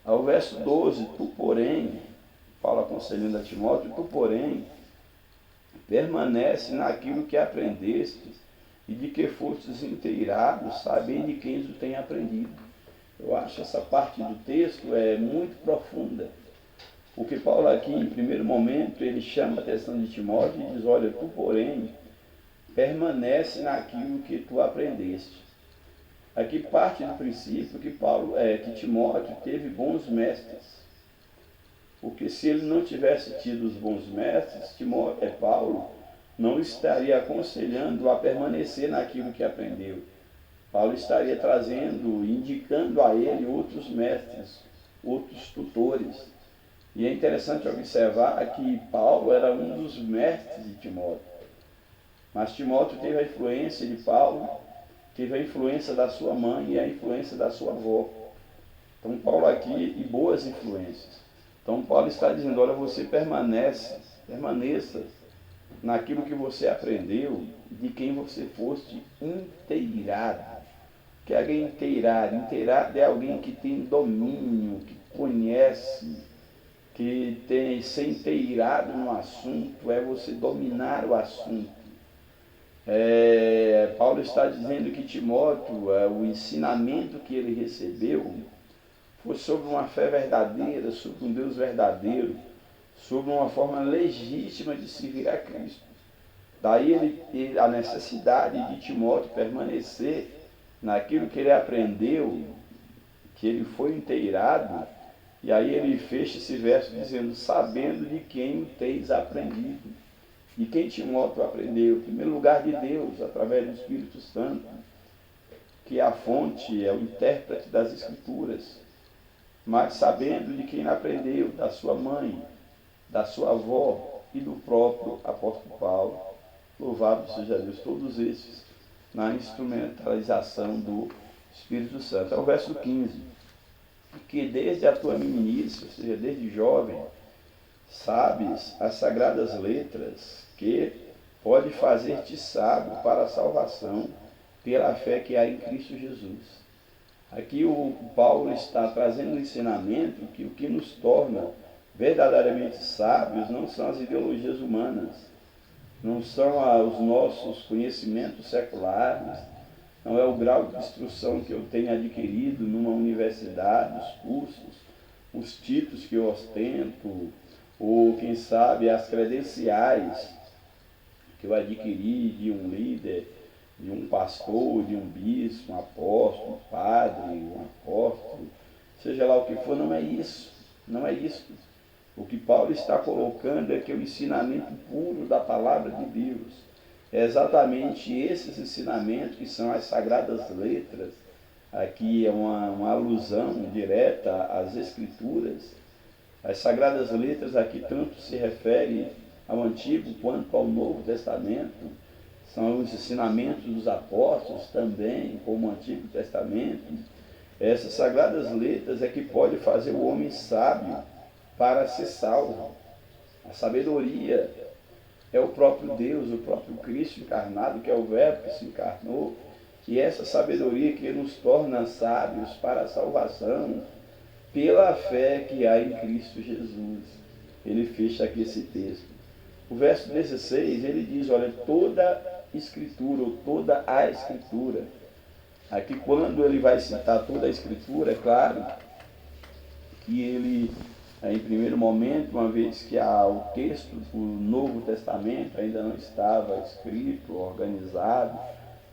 Ao verso 12, tu porém, Paulo aconselhando a Timóteo, tu porém, permanece naquilo que aprendeste e de que fostes inteirado, sabendo de quem o tem aprendido. Eu acho essa parte do texto muito profunda, porque Paulo aqui, em primeiro momento, ele chama a atenção de Timóteo e diz, olha, tu porém, permanece naquilo que tu aprendeste. Aqui parte do princípio que Timóteo teve bons mestres, porque se ele não tivesse tido os bons mestres, Paulo não estaria aconselhando a permanecer naquilo que aprendeu. Paulo estaria trazendo, indicando a ele outros mestres, outros tutores. E é interessante observar que Paulo era um dos mestres de Timóteo. Mas Timóteo teve a influência de Paulo, teve a influência da sua mãe e a influência da sua avó. Então Paulo aqui, e boas influências. Então Paulo está dizendo, olha, você permaneça naquilo que você aprendeu, de quem você foste inteirado. O que é alguém inteirado? Inteirado é alguém que tem domínio, que conhece, que tem ser inteirado no assunto, é você dominar o assunto. Paulo está dizendo que Timóteo, o ensinamento que ele recebeu, foi sobre uma fé verdadeira, sobre um Deus verdadeiro, sobre uma forma legítima de servir a Cristo. Daí a necessidade de Timóteo permanecer naquilo que ele aprendeu, que ele foi inteirado, e aí ele fecha esse verso dizendo, sabendo de quem o tens aprendido. De quem Timóteo aprendeu? Em primeiro lugar de Deus, através do Espírito Santo, que é a fonte, é o intérprete das Escrituras. Mas sabendo de quem aprendeu, da sua mãe, da sua avó e do próprio apóstolo Paulo. Louvado seja Deus, todos esses na instrumentalização do Espírito Santo. É o verso 15. Que desde a tua meninice, ou seja, desde jovem, sabes as sagradas letras, que pode fazer-te sábio para a salvação pela fé que há em Cristo Jesus. Aqui o Paulo está trazendo um ensinamento que o que nos torna verdadeiramente sábios não são as ideologias humanas, não são os nossos conhecimentos seculares, não é o grau de instrução que eu tenho adquirido numa universidade, os cursos, os títulos que eu ostento, ou quem sabe as credenciais que eu adquiri de um líder, de um pastor, de um bispo, um apóstolo, um padre, um apóstolo, seja lá o que for, não é isso, não é isso. O que Paulo está colocando é que o ensinamento puro da palavra de Deus é exatamente esses ensinamentos que são as sagradas letras. Aqui é uma alusão direta às Escrituras. As sagradas letras aqui tanto se refere ao Antigo quanto ao Novo Testamento. São os ensinamentos dos apóstolos também, como o Antigo Testamento. Essas sagradas letras é que pode fazer o homem sábio para ser salvo. A sabedoria é o próprio Deus, o próprio Cristo encarnado, que é o Verbo que se encarnou. E essa sabedoria que nos torna sábios para a salvação pela fé que há em Cristo Jesus. Ele fecha aqui esse texto. O verso 16, ele diz, olha, toda Escritura, ou toda a Escritura. Aqui quando ele vai citar toda a Escritura, é claro que ele, em primeiro momento, uma vez que o texto do Novo Testamento ainda não estava escrito, organizado,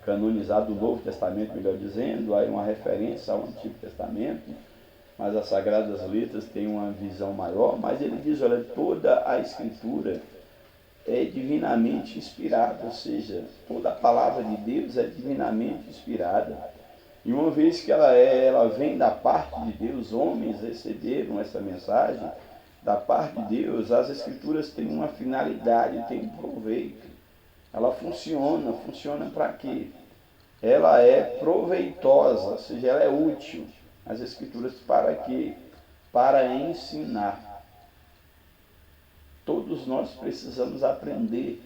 canonizado, o Novo Testamento, melhor dizendo, aí uma referência ao Antigo Testamento, mas as Sagradas Letras têm uma visão maior, mas ele diz, olha, toda a Escritura é divinamente inspirada, ou seja, toda a palavra de Deus é divinamente inspirada. E uma vez que ela vem da parte de Deus, homens receberam essa mensagem da parte de Deus, as Escrituras têm uma finalidade, têm um proveito. Ela funciona para quê? Ela é proveitosa, ou seja, ela é útil. As Escrituras para quê? Para ensinar. Todos nós precisamos aprender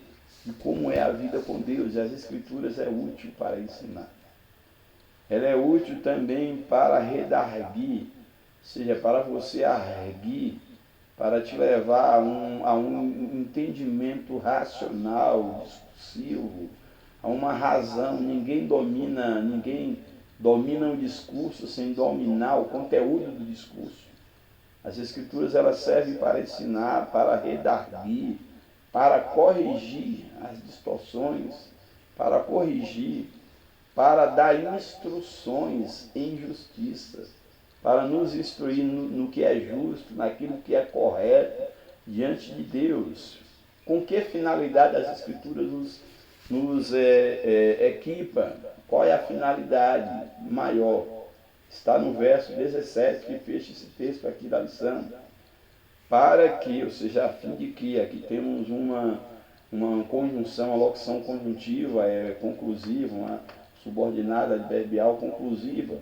de como é a vida com Deus, e as Escrituras é útil para ensinar. Ela é útil também para redarguir, ou seja, para você arguir, para te levar a um entendimento racional, discursivo, a uma razão. Ninguém domina o discurso sem dominar o conteúdo do discurso. As Escrituras elas servem para ensinar, para redarguir, para corrigir as distorções, para corrigir, para dar instruções em justiça, para nos instruir no que é justo, naquilo que é correto diante de Deus. Com que finalidade as Escrituras nos equipa? Qual é a finalidade maior? Está no verso 17, que fecha esse texto aqui da lição. Para que, ou seja, a fim de que, aqui temos uma conjunção, uma locução conjuntiva, conclusiva, uma subordinada adverbial conclusiva,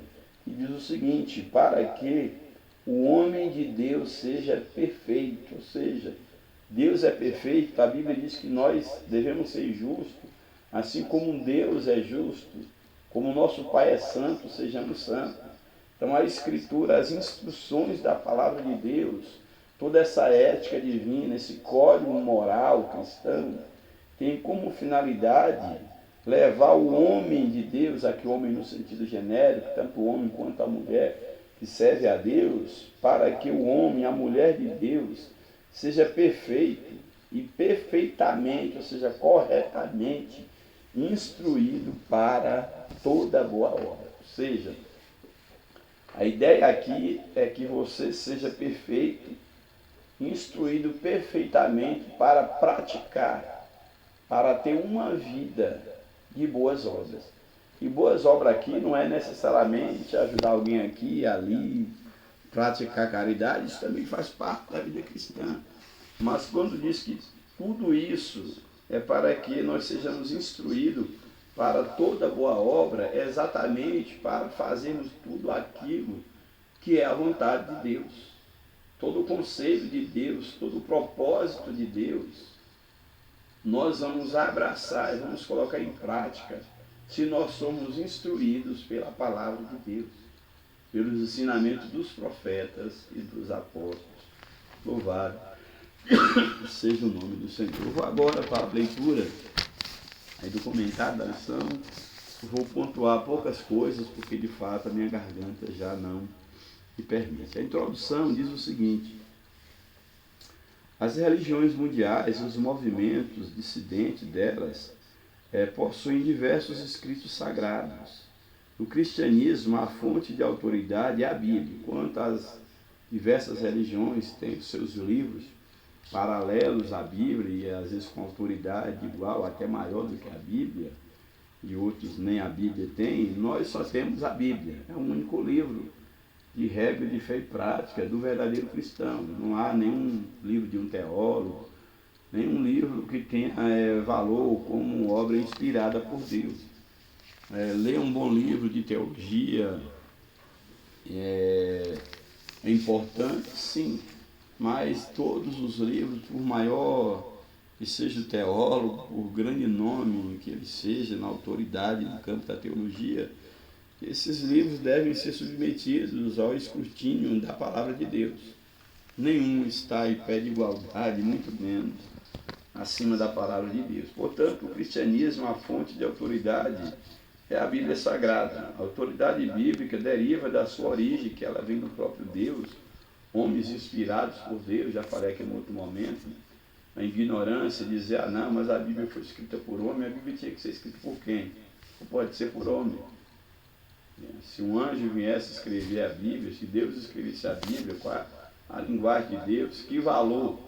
que diz o seguinte, para que o homem de Deus seja perfeito. Ou seja, Deus é perfeito, a Bíblia diz que nós devemos ser justos, assim como Deus é justo, como nosso Pai é santo, sejamos santos. Então a Escritura, as instruções da palavra de Deus, toda essa ética divina, esse código moral cristão, tem como finalidade levar o homem de Deus, aqui o homem no sentido genérico, tanto o homem quanto a mulher que serve a Deus, para que o homem, a mulher de Deus, seja perfeito e perfeitamente, ou seja, corretamente instruído para toda boa obra. Ou seja, a ideia aqui é que você seja perfeito, instruído perfeitamente para praticar, para ter uma vida de boas obras. E boas obras aqui não é necessariamente ajudar alguém aqui e ali, praticar caridade, isso também faz parte da vida cristã. Mas quando diz que tudo isso é para que nós sejamos instruídos para toda boa obra, é exatamente para fazermos tudo aquilo que é a vontade de Deus. Todo o conselho de Deus, todo o propósito de Deus, nós vamos abraçar e vamos colocar em prática se nós somos instruídos pela palavra de Deus, pelos ensinamentos dos profetas e dos apóstolos. Louvado seja o nome do Senhor. Eu vou agora para a leitura aí do comentário da lição. Eu vou pontuar poucas coisas, porque de fato a minha garganta já não me permite. A introdução diz o seguinte: as religiões mundiais e os movimentos dissidentes delas possuem diversos escritos sagrados. No cristianismo, a fonte de autoridade é a Bíblia, enquanto as diversas religiões têm os seus livros paralelos à Bíblia e às vezes com autoridade igual, até maior do que a Bíblia, e outros nem a Bíblia tem. Nós só temos a Bíblia, é o único livro de regra de fé e prática do verdadeiro cristão. Não há nenhum livro de um teólogo, nenhum livro que tenha valor como obra inspirada por Deus. Ler um bom livro de teologia é importante, sim, mas todos os livros, por maior que seja o teólogo, por grande nome que ele seja na autoridade no campo da teologia, esses livros devem ser submetidos ao escrutínio da palavra de Deus. Nenhum está em pé de igualdade, muito menos acima da palavra de Deus. Portanto, o cristianismo, a fonte de autoridade é a Bíblia Sagrada. A autoridade bíblica deriva da sua origem, que ela vem do próprio Deus, homens inspirados por Deus. Já falei aqui em outro momento, a ignorância, dizer, não, mas a Bíblia foi escrita por homem. A Bíblia tinha que ser escrita por quem? Não pode ser por homem. Se um anjo viesse escrever a Bíblia, se Deus escrevesse a Bíblia com a linguagem de Deus, que valor?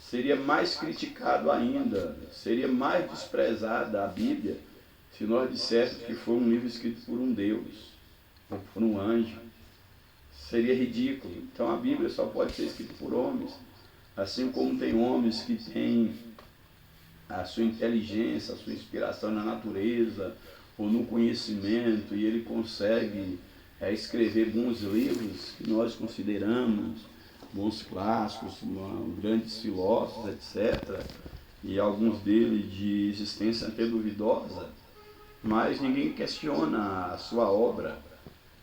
Seria mais criticado ainda, seria mais desprezada a Bíblia se nós disséssemos que foi um livro escrito por um Deus, ou por um anjo. Seria ridículo. Então a Bíblia só pode ser escrita por homens, assim como tem homens que têm a sua inteligência, a sua inspiração na natureza, ou no conhecimento, e ele consegue escrever bons livros que nós consideramos bons clássicos, grandes filósofos, etc., e alguns deles de existência até duvidosa, mas ninguém questiona a sua obra.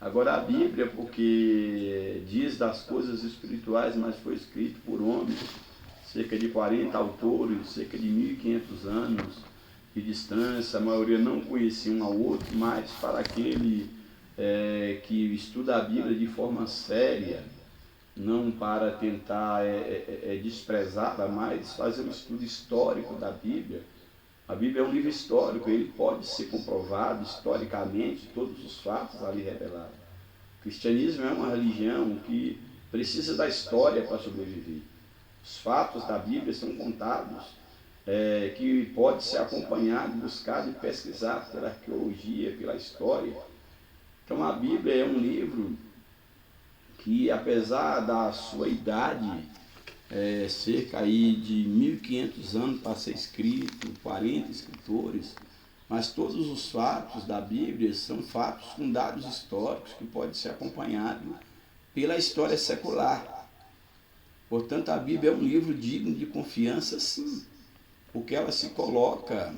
Agora a Bíblia, porque diz das coisas espirituais, mas foi escrito por homens, cerca de 40 autores, cerca de 1.500 anos de distância, a maioria não conhecia um ao outro, mas para aquele que estuda a Bíblia de forma séria, não para tentar desprezá-la, mas fazer um estudo histórico da Bíblia. A Bíblia é um livro histórico, ele pode ser comprovado historicamente, todos os fatos ali revelados. O cristianismo é uma religião que precisa da história para sobreviver. Os fatos da Bíblia são contados, que pode ser acompanhado, buscado e pesquisado pela arqueologia, pela história. Então a Bíblia é um livro que, apesar da sua idade, cerca aí de 1.500 anos para ser escrito, 40 escritores, mas todos os fatos da Bíblia são fatos com dados históricos que podem ser acompanhados pela história secular. Portanto, a Bíblia é um livro digno de confiança, sim, porque ela se coloca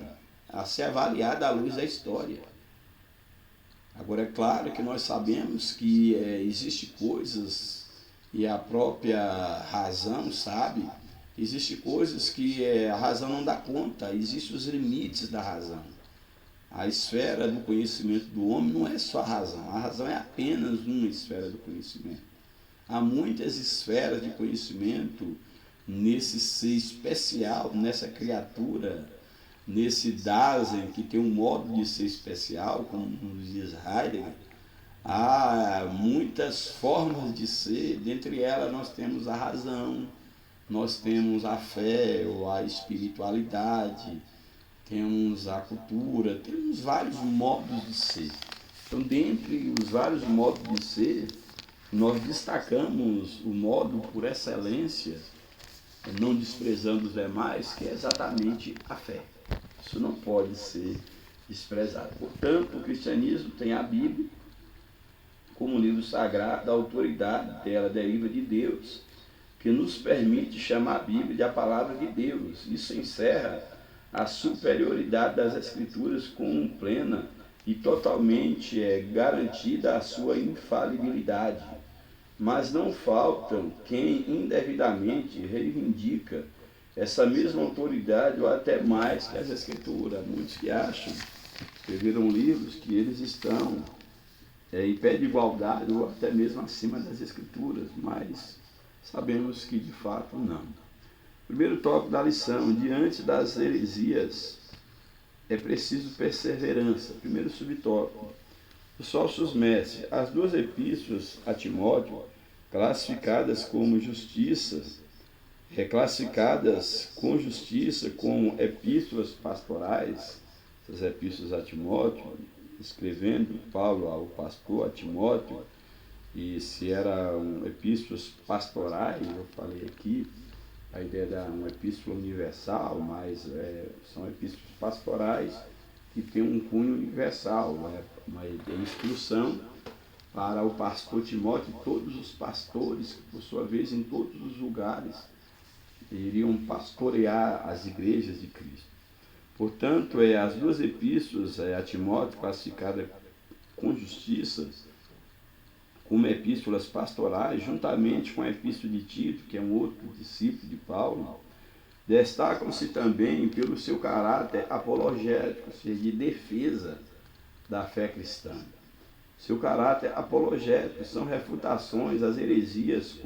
a ser avaliada à luz da história. Agora, é claro que nós sabemos que existem coisas, e a própria razão sabe, existem coisas que a razão não dá conta, existem os limites da razão. A esfera do conhecimento do homem não é só a razão é apenas uma esfera do conhecimento. Há muitas esferas de conhecimento nesse ser especial, nessa criatura, nesse Dasein que tem um modo de ser especial, como nos diz Heidegger. Há muitas formas de ser, dentre elas nós temos a razão, nós temos a fé ou a espiritualidade, temos a cultura, temos vários modos de ser. Então, dentre os vários modos de ser, nós destacamos o modo por excelência, não desprezando os demais, que é exatamente a fé. Isso não pode ser desprezado. Portanto, o cristianismo tem a Bíblia como livro sagrado, a autoridade dela deriva de Deus, que nos permite chamar a Bíblia de a palavra de Deus. Isso encerra a superioridade das Escrituras como plena e totalmente garantida a sua infalibilidade. Mas não faltam quem indevidamente reivindica essa mesma autoridade ou até mais que as Escrituras. Muitos que acham, escreveram livros que eles estão em pé de igualdade ou até mesmo acima das Escrituras, mas sabemos que de fato não. Primeiro tópico da lição: diante das heresias é preciso perseverança. Primeiro subtópico: os falsos mestres. As duas epístolas a Timóteo, classificadas como justiças, reclassificadas com justiça como epístolas pastorais, essas epístolas a Timóteo, escrevendo Paulo ao pastor a Timóteo, e se eram epístolas pastorais, eu falei aqui, a ideia da uma epístola universal, mas são epístolas pastorais que têm um cunho universal, uma instrução para o pastor Timóteo e todos os pastores, que por sua vez em todos os lugares iriam pastorear as igrejas de Cristo. Portanto, as duas epístolas a Timóteo, classificadas com justiça, como epístolas pastorais, juntamente com a epístola de Tito, que é um outro discípulo de Paulo, destacam-se também pelo seu caráter apologético, ou seja, de defesa da fé cristã. Seu caráter apologético são refutações às heresias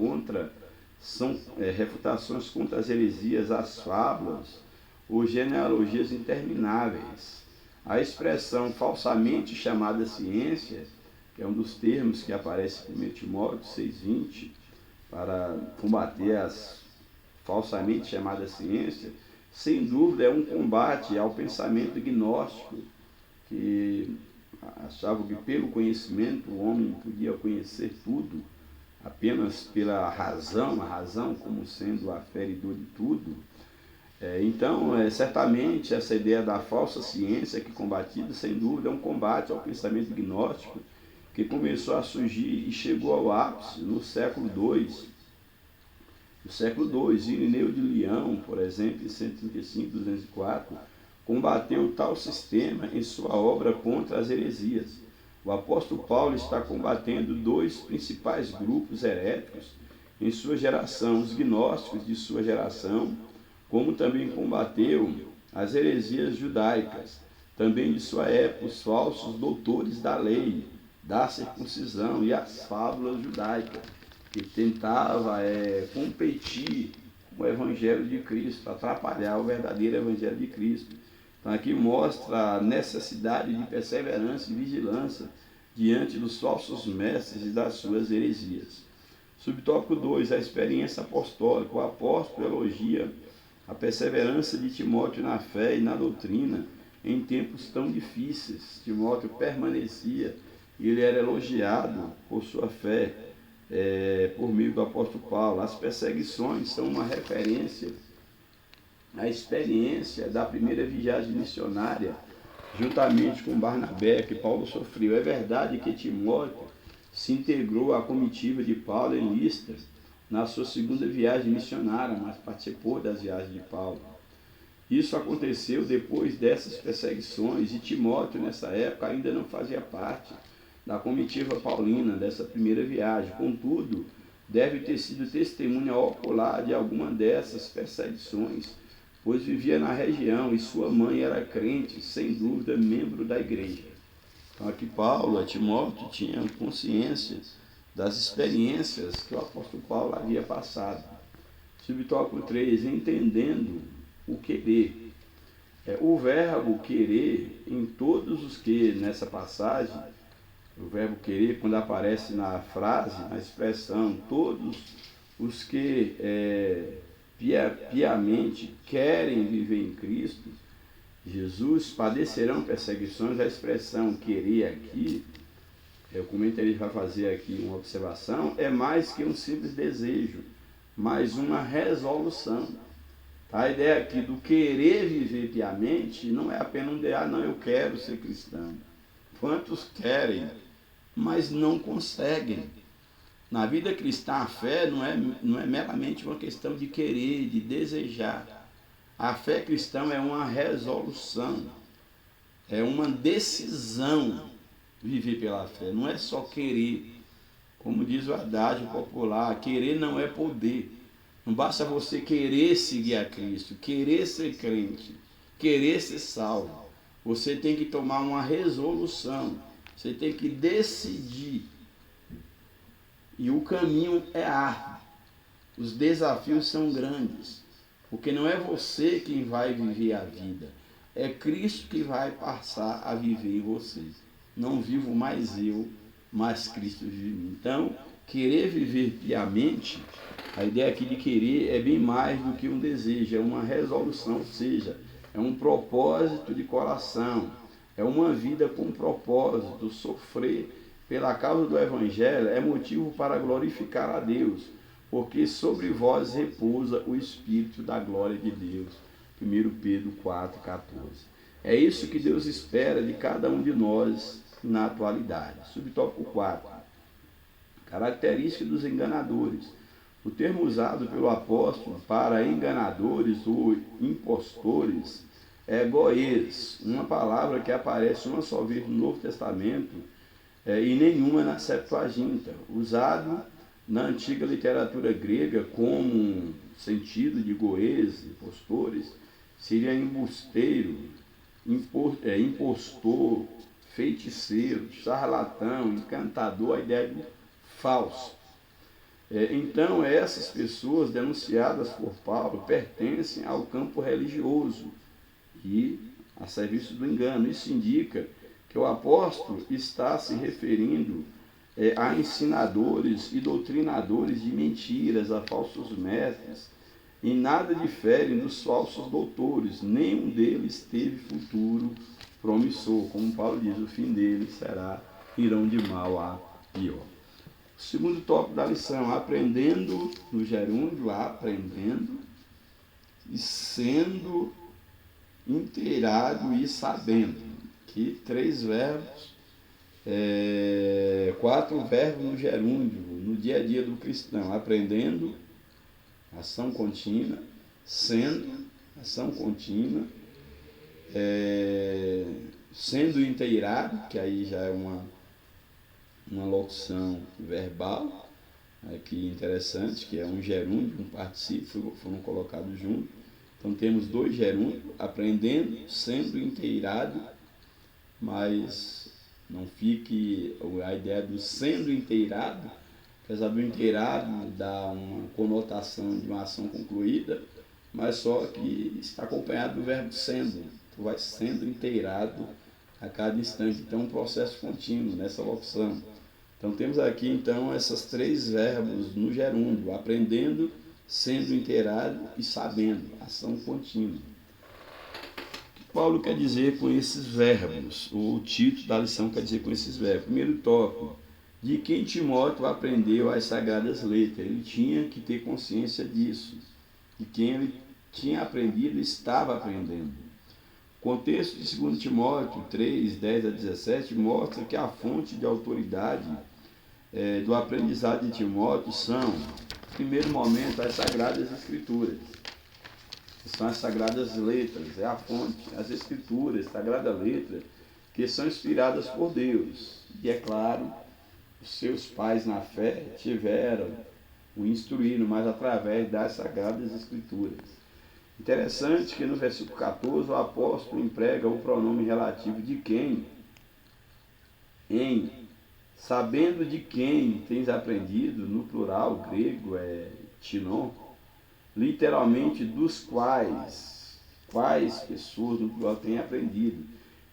refutações contra as heresias, as fábulas ou genealogias intermináveis. A expressão falsamente chamada ciência, que é um dos termos que aparece em 1 Timóteo 6,20, para combater as falsamente chamadas ciências, sem dúvida é um combate ao pensamento gnóstico, que achava que pelo conhecimento o homem podia conhecer tudo, apenas pela razão, a razão como sendo aferidor de tudo. Então, certamente essa ideia da falsa ciência que combatida, sem dúvida, é um combate ao pensamento gnóstico, que começou a surgir e chegou ao ápice no século II. No século II, Irineu de Leão, por exemplo, em 135-204, combateu tal sistema em sua obra Contra as Heresias. O apóstolo Paulo está combatendo dois principais grupos heréticos em sua geração, os gnósticos de sua geração, como também combateu as heresias judaicas, também de sua época, os falsos doutores da lei, da circuncisão e as fábulas judaicas, que tentava competir com o Evangelho de Cristo, atrapalhar o verdadeiro Evangelho de Cristo. Então aqui mostra a necessidade de perseverança e vigilância diante dos falsos mestres e das suas heresias. Subtópico 2, a experiência apostólica. O apóstolo elogia a perseverança de Timóteo na fé e na doutrina em tempos tão difíceis. Timóteo permanecia e ele era elogiado por sua fé por meio do apóstolo Paulo. As perseguições são uma referência à experiência da primeira viagem missionária, juntamente com Barnabé, que Paulo sofreu. É verdade que Timóteo se integrou à comitiva de Paulo em Listra, na sua segunda viagem missionária, mas participou das viagens de Paulo. Isso aconteceu depois dessas perseguições, e Timóteo, nessa época, ainda não fazia parte da comitiva paulina dessa primeira viagem. Contudo, deve ter sido testemunha ocular de alguma dessas perseguições, pois vivia na região e sua mãe era crente, sem dúvida, membro da igreja. Então aqui Paulo, Timóteo, tinha consciência das experiências que o apóstolo Paulo havia passado. Subtópico 3, entendendo o querer. O verbo querer, em todos os que nessa passagem, o verbo querer, quando aparece na frase, na expressão, todos os que piamente querem viver em Cristo Jesus padecerão perseguições. A expressão querer aqui, o comentarista vai fazer aqui uma observação, é mais que um simples desejo, mas uma resolução. A ideia aqui do querer viver piamente não é apenas um ideal, não, eu quero ser cristão. Quantos querem, mas não conseguem? Na vida cristã, a fé não é meramente uma questão de querer, de desejar. A fé cristã é uma resolução, é uma decisão viver pela fé. Não é só querer. Como diz o adágio popular, querer não é poder. Não basta você querer seguir a Cristo, querer ser crente, querer ser salvo. Você tem que tomar uma resolução, você tem que decidir. E o caminho é árduo, os desafios são grandes, porque não é você quem vai viver a vida, é Cristo que vai passar a viver em você. Não vivo mais eu, mas Cristo vive em mim. Então, querer viver piamente, a ideia aqui de querer é bem mais do que um desejo, é uma resolução, ou seja, é um propósito de coração, é uma vida com propósito. Sofrer pela causa do Evangelho é motivo para glorificar a Deus, porque sobre vós repousa o Espírito da glória de Deus. 1 Pedro 4,14. É isso que Deus espera de cada um de nós na atualidade. Subtópico 4. Característica dos enganadores. O termo usado pelo apóstolo para enganadores ou impostores é goês, uma palavra que aparece uma só vez no Novo Testamento e nenhuma na Septuaginta. Usado na antiga literatura grega como sentido de goês, impostores, seria embusteiro, impostor, feiticeiro, charlatão, encantador, a ideia de falso. Então, essas pessoas denunciadas por Paulo pertencem ao campo religioso e a serviço do engano. Isso indica que o apóstolo está se referindo a ensinadores e doutrinadores de mentiras, a falsos mestres. Em nada diferem dos falsos doutores, nenhum deles teve futuro promissor. Como Paulo diz, o fim deles irão de mal a pior. O segundo tópico da lição, aprendendo no gerúndio, aprendendo e sendo inteirado e sabendo. Aqui 3 verbos, 4 verbos no gerúndio, no dia a dia do cristão. Aprendendo, ação contínua, sendo, ação contínua, sendo inteirado, que aí já é uma locução verbal, aqui interessante, que é um gerúndio, um particípio, foram colocados juntos. Então temos 2 gerúndios, aprendendo, sendo inteirado, mas não fique a ideia do sendo inteirado, apesar do inteirado dar uma conotação de uma ação concluída, mas só que está acompanhado do verbo sendo, tu vai sendo inteirado a cada instante. Então, um processo contínuo nessa locução. Então, temos aqui, então, esses 3 verbos no gerúndio, aprendendo, sendo inteirado e sabendo, ação contínua. O que Paulo quer dizer com esses verbos? O título da lição quer dizer com esses verbos. Primeiro tópico, de quem Timóteo aprendeu as sagradas letras. Ele tinha que ter consciência disso, de quem ele tinha aprendido e estava aprendendo. O contexto de 2 Timóteo 3, 10 a 17 mostra que a fonte de autoridade do aprendizado de Timóteo são, no primeiro momento, as Sagradas Escrituras. São as Sagradas Letras, é a fonte, as Escrituras, Sagrada Letra, que são inspiradas por Deus. E é claro, os seus pais na fé tiveram, o instruíram, mas através das Sagradas Escrituras. Interessante que no versículo 14 o apóstolo emprega o pronome relativo de quem, em, sabendo de quem tens aprendido, no plural grego é tinon, literalmente dos quais pessoas no plural têm aprendido.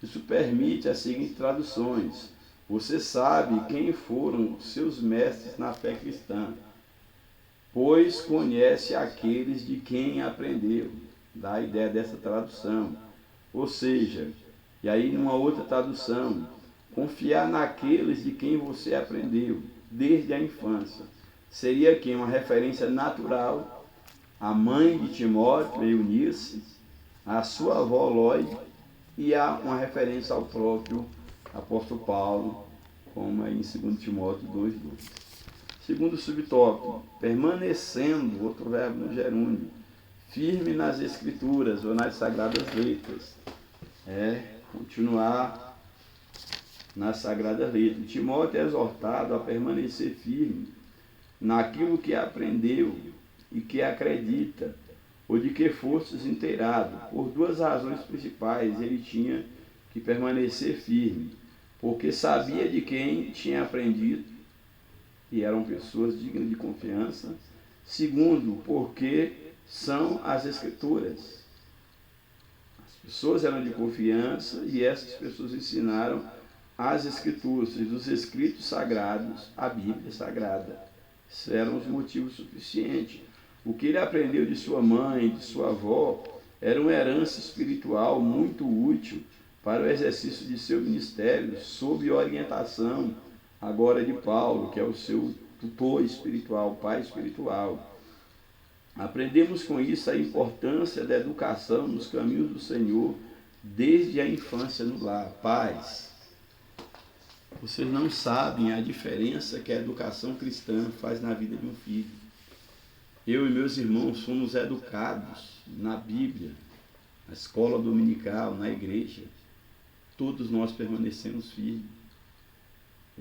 Isso permite as seguintes traduções: você sabe quem foram seus mestres na fé cristã, pois conhece aqueles de quem aprendeu. Dá a ideia dessa tradução. Ou seja, e aí numa outra tradução, confiar naqueles de quem você aprendeu desde a infância. Seria aqui uma referência natural à mãe de Timóteo, Eunice, à sua avó Lóide, e há uma referência ao próprio apóstolo Paulo, como é em 2 Timóteo 2:2. Segundo subtópico, permanecendo, outro verbo no gerúndio, firme nas Escrituras ou nas Sagradas Letras. Continuar nas Sagradas Letras. Timóteo é exortado a permanecer firme naquilo que aprendeu e que acredita, ou de que fostes inteirado. Por duas razões principais ele tinha que permanecer firme: porque sabia de quem tinha aprendido, e eram pessoas dignas de confiança. Segundo, porque são as Escrituras. As pessoas eram de confiança e essas pessoas ensinaram as Escrituras, os escritos sagrados, a Bíblia Sagrada. Esses eram os motivos suficientes. O que ele aprendeu de sua mãe, de sua avó, era uma herança espiritual muito útil para o exercício de seu ministério, sob orientação agora de Paulo, que é o seu tutor espiritual, pai espiritual. Aprendemos com isso a importância da educação nos caminhos do Senhor desde a infância no lar. Pais, vocês não sabem a diferença que a educação cristã faz na vida de um filho. Eu e meus irmãos fomos educados na Bíblia, na escola dominical, na igreja. Todos nós permanecemos firmes.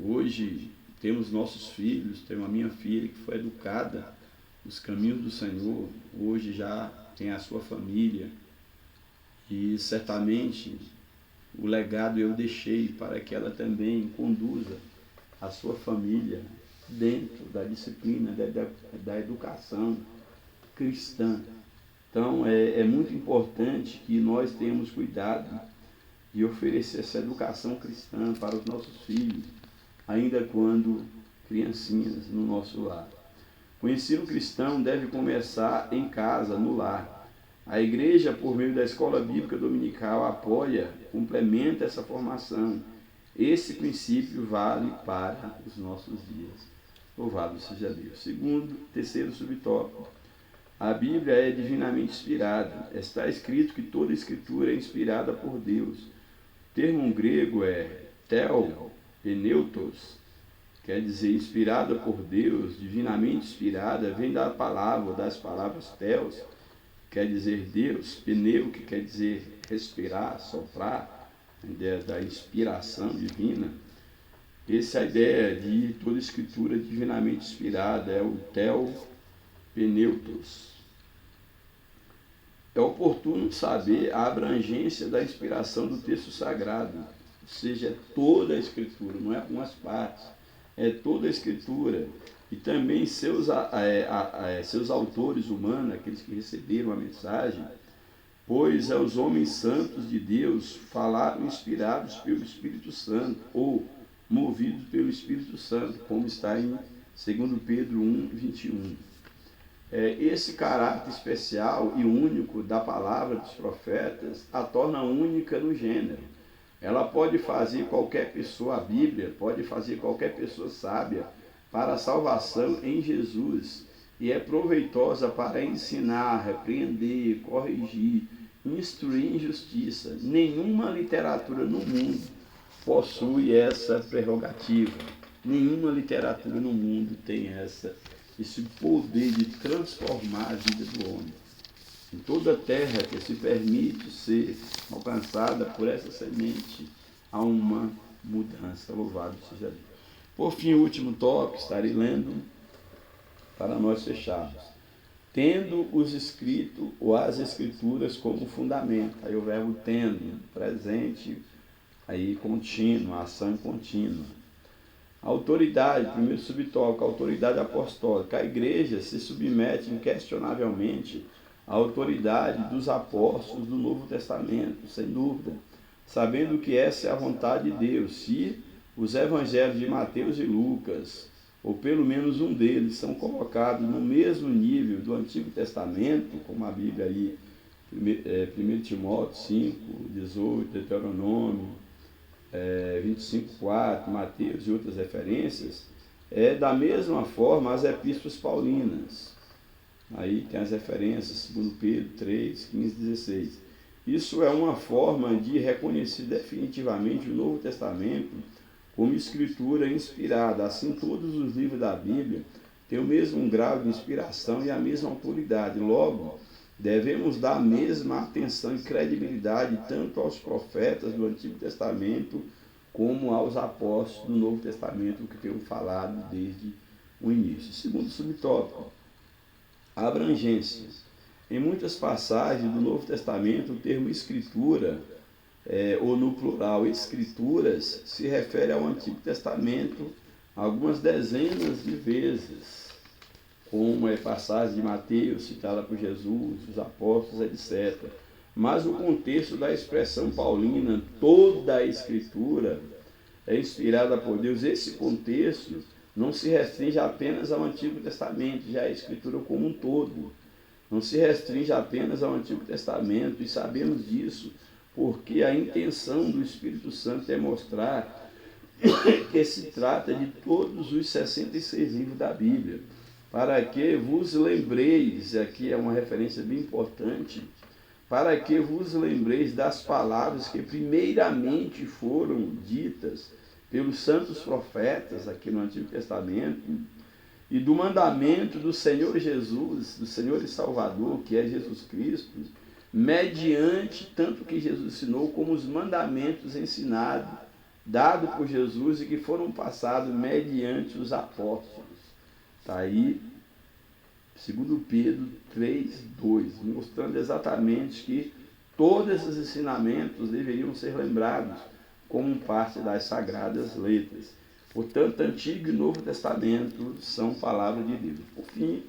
Hoje temos nossos filhos, temos a minha filha que foi educada nos caminhos do Senhor, hoje já tem a sua família, e certamente o legado eu deixei para que ela também conduza a sua família dentro da disciplina, da educação cristã. Então é muito importante que nós tenhamos cuidado de oferecer essa educação cristã para os nossos filhos, ainda quando criancinhas no nosso lar. O ensino cristão deve começar em casa, no lar. A igreja, por meio da escola bíblica dominical, apoia, complementa essa formação. Esse princípio vale para os nossos dias. Louvado seja Deus. Terceiro subtópico. A Bíblia é divinamente inspirada. Está escrito que toda escritura é inspirada por Deus. O termo grego é theopneutos, quer dizer inspirada por Deus, divinamente inspirada, vem da palavra, das palavras theos, quer dizer Deus, pneu, que quer dizer respirar, soprar, a ideia da inspiração divina. Essa é a ideia de toda escritura divinamente inspirada, é o theopneutos. É oportuno saber a abrangência da inspiração do texto sagrado, ou seja, é toda a escritura, não é algumas partes, é toda a escritura. E também seus autores humanos, aqueles que receberam a mensagem, pois os homens santos de Deus falaram inspirados pelo Espírito Santo, ou movidos pelo Espírito Santo, como está em 2 Pedro 1:21. Esse caráter especial e único da palavra dos profetas a torna única no gênero. Ela pode fazer qualquer pessoa, a Bíblia pode fazer qualquer pessoa sábia para a salvação em Jesus, e é proveitosa para ensinar, repreender, corrigir, instruir em justiça. Nenhuma literatura no mundo possui essa prerrogativa. Nenhuma literatura no mundo tem esse poder de transformar a vida do homem. Em toda a terra que se permite ser alcançada por essa semente, há uma mudança. Louvado seja Deus. Por fim, o último tópico, estarei lendo para nós fecharmos. Tendo os escritos ou as escrituras como fundamento. Aí o verbo tendo, presente, aí contínuo, ação contínua. Autoridade, primeiro subtópico, autoridade apostólica. A igreja se submete inquestionavelmente à autoridade dos apóstolos do Novo Testamento, sem dúvida, sabendo que essa é a vontade de Deus. Se os evangelhos de Mateus e Lucas, ou pelo menos um deles, são colocados no mesmo nível do Antigo Testamento, como a Bíblia aí, 1 Timóteo 5, 18, Deuteronômio, 25:4, Mateus e outras referências, da mesma forma as epístolas paulinas. Aí tem as referências, 2 Pedro 3, 15, 16. Isso é uma forma de reconhecer definitivamente o Novo Testamento como escritura inspirada. Assim, todos os livros da Bíblia têm o mesmo grau de inspiração e a mesma autoridade. Logo, devemos dar a mesma atenção e credibilidade tanto aos profetas do Antigo Testamento como aos apóstolos do Novo Testamento, que tenho falado desde o início. Segundo subtópico, abrangência. Em muitas passagens do Novo Testamento, o termo escritura, ou no plural escrituras, se refere ao Antigo Testamento algumas dezenas de vezes, como passagem de Mateus, citada por Jesus, os apóstolos, etc. Mas o contexto da expressão paulina, toda a Escritura é inspirada por Deus. Esse contexto não se restringe apenas ao Antigo Testamento, já é a Escritura como um todo. Não se restringe apenas ao Antigo Testamento, e sabemos disso porque a intenção do Espírito Santo é mostrar que se trata de todos os 66 livros da Bíblia. Para que vos lembreis, aqui é uma referência bem importante, para que vos lembreis das palavras que primeiramente foram ditas pelos santos profetas aqui no Antigo Testamento, e do mandamento do Senhor Jesus, do Senhor e Salvador, que é Jesus Cristo, mediante tanto que Jesus ensinou, como os mandamentos ensinados, dados por Jesus e que foram passados mediante os apóstolos. Está aí, 2 Pedro 3:2, mostrando exatamente que todos esses ensinamentos deveriam ser lembrados como parte das sagradas letras. Portanto, Antigo e Novo Testamento são palavras de Deus. Por fim,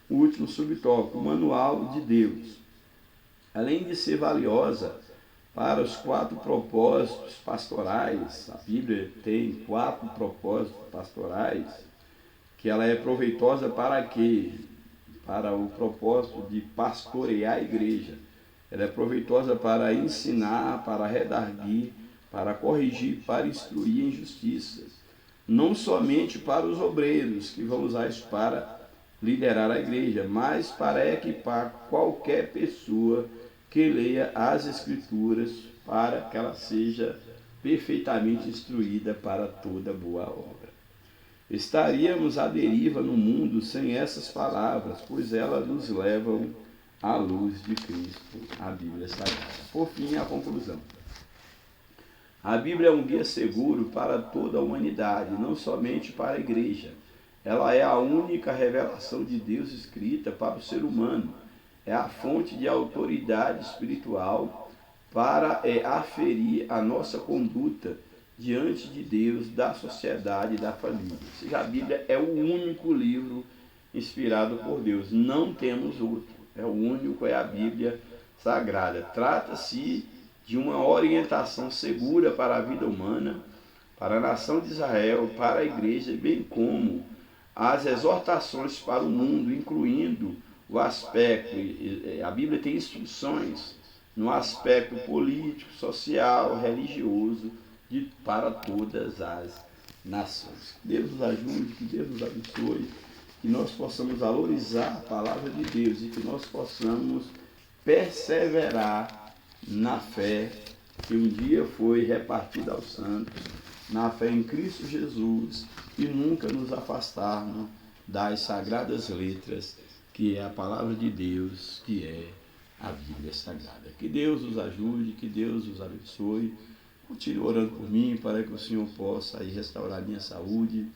o último subtópico, o Manual de Deus. Além de ser valiosa para os 4 propósitos pastorais, a Bíblia tem 4 propósitos pastorais, que ela é proveitosa para quê? Para o propósito de pastorear a igreja. Ela é proveitosa para ensinar, para redarguir, para corrigir, para instruir em justiça. Não somente para os obreiros, que vão usar isso para liderar a igreja, mas para equipar qualquer pessoa que leia as Escrituras, para que ela seja perfeitamente instruída para toda boa obra. Estaríamos à deriva no mundo sem essas palavras, pois elas nos levam à luz de Cristo, a Bíblia Sagrada. Por fim, a conclusão. A Bíblia é um guia seguro para toda a humanidade, não somente para a igreja. Ela é a única revelação de Deus escrita para o ser humano. É a fonte de autoridade espiritual para aferir a nossa conduta diante de Deus, da sociedade e da família. Ou seja, a Bíblia é o único livro inspirado por Deus. Não temos outro. É o único, é a Bíblia Sagrada. Trata-se de uma orientação segura para a vida humana, para a nação de Israel, para a igreja, bem como as exortações para o mundo, incluindo o aspecto, a Bíblia tem instruções no aspecto político, social, religioso, para todas as nações. Que Deus nos ajude, que Deus nos abençoe, que nós possamos valorizar a palavra de Deus e que nós possamos perseverar na fé que um dia foi repartida aos santos, na fé em Cristo Jesus, e nunca nos afastarmos das sagradas letras, que é a palavra de Deus, que é a Bíblia Sagrada. Que Deus os ajude, que Deus os abençoe. Continue orando por mim, para que o Senhor possa aí restaurar a minha saúde,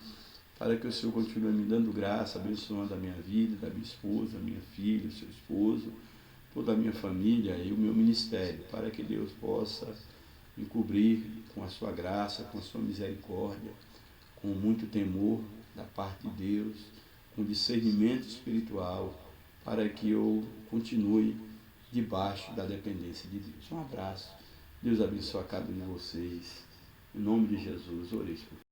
para que o Senhor continue me dando graça, abençoando a minha vida, da minha esposa, minha filha, o seu esposo, toda a minha família e o meu ministério, para que Deus possa me cobrir com a sua graça, com a sua misericórdia, com muito temor da parte de Deus, com discernimento espiritual, para que eu continue debaixo da dependência de Deus. Um abraço. Deus abençoe a cada um de vocês. Em nome de Jesus, orei por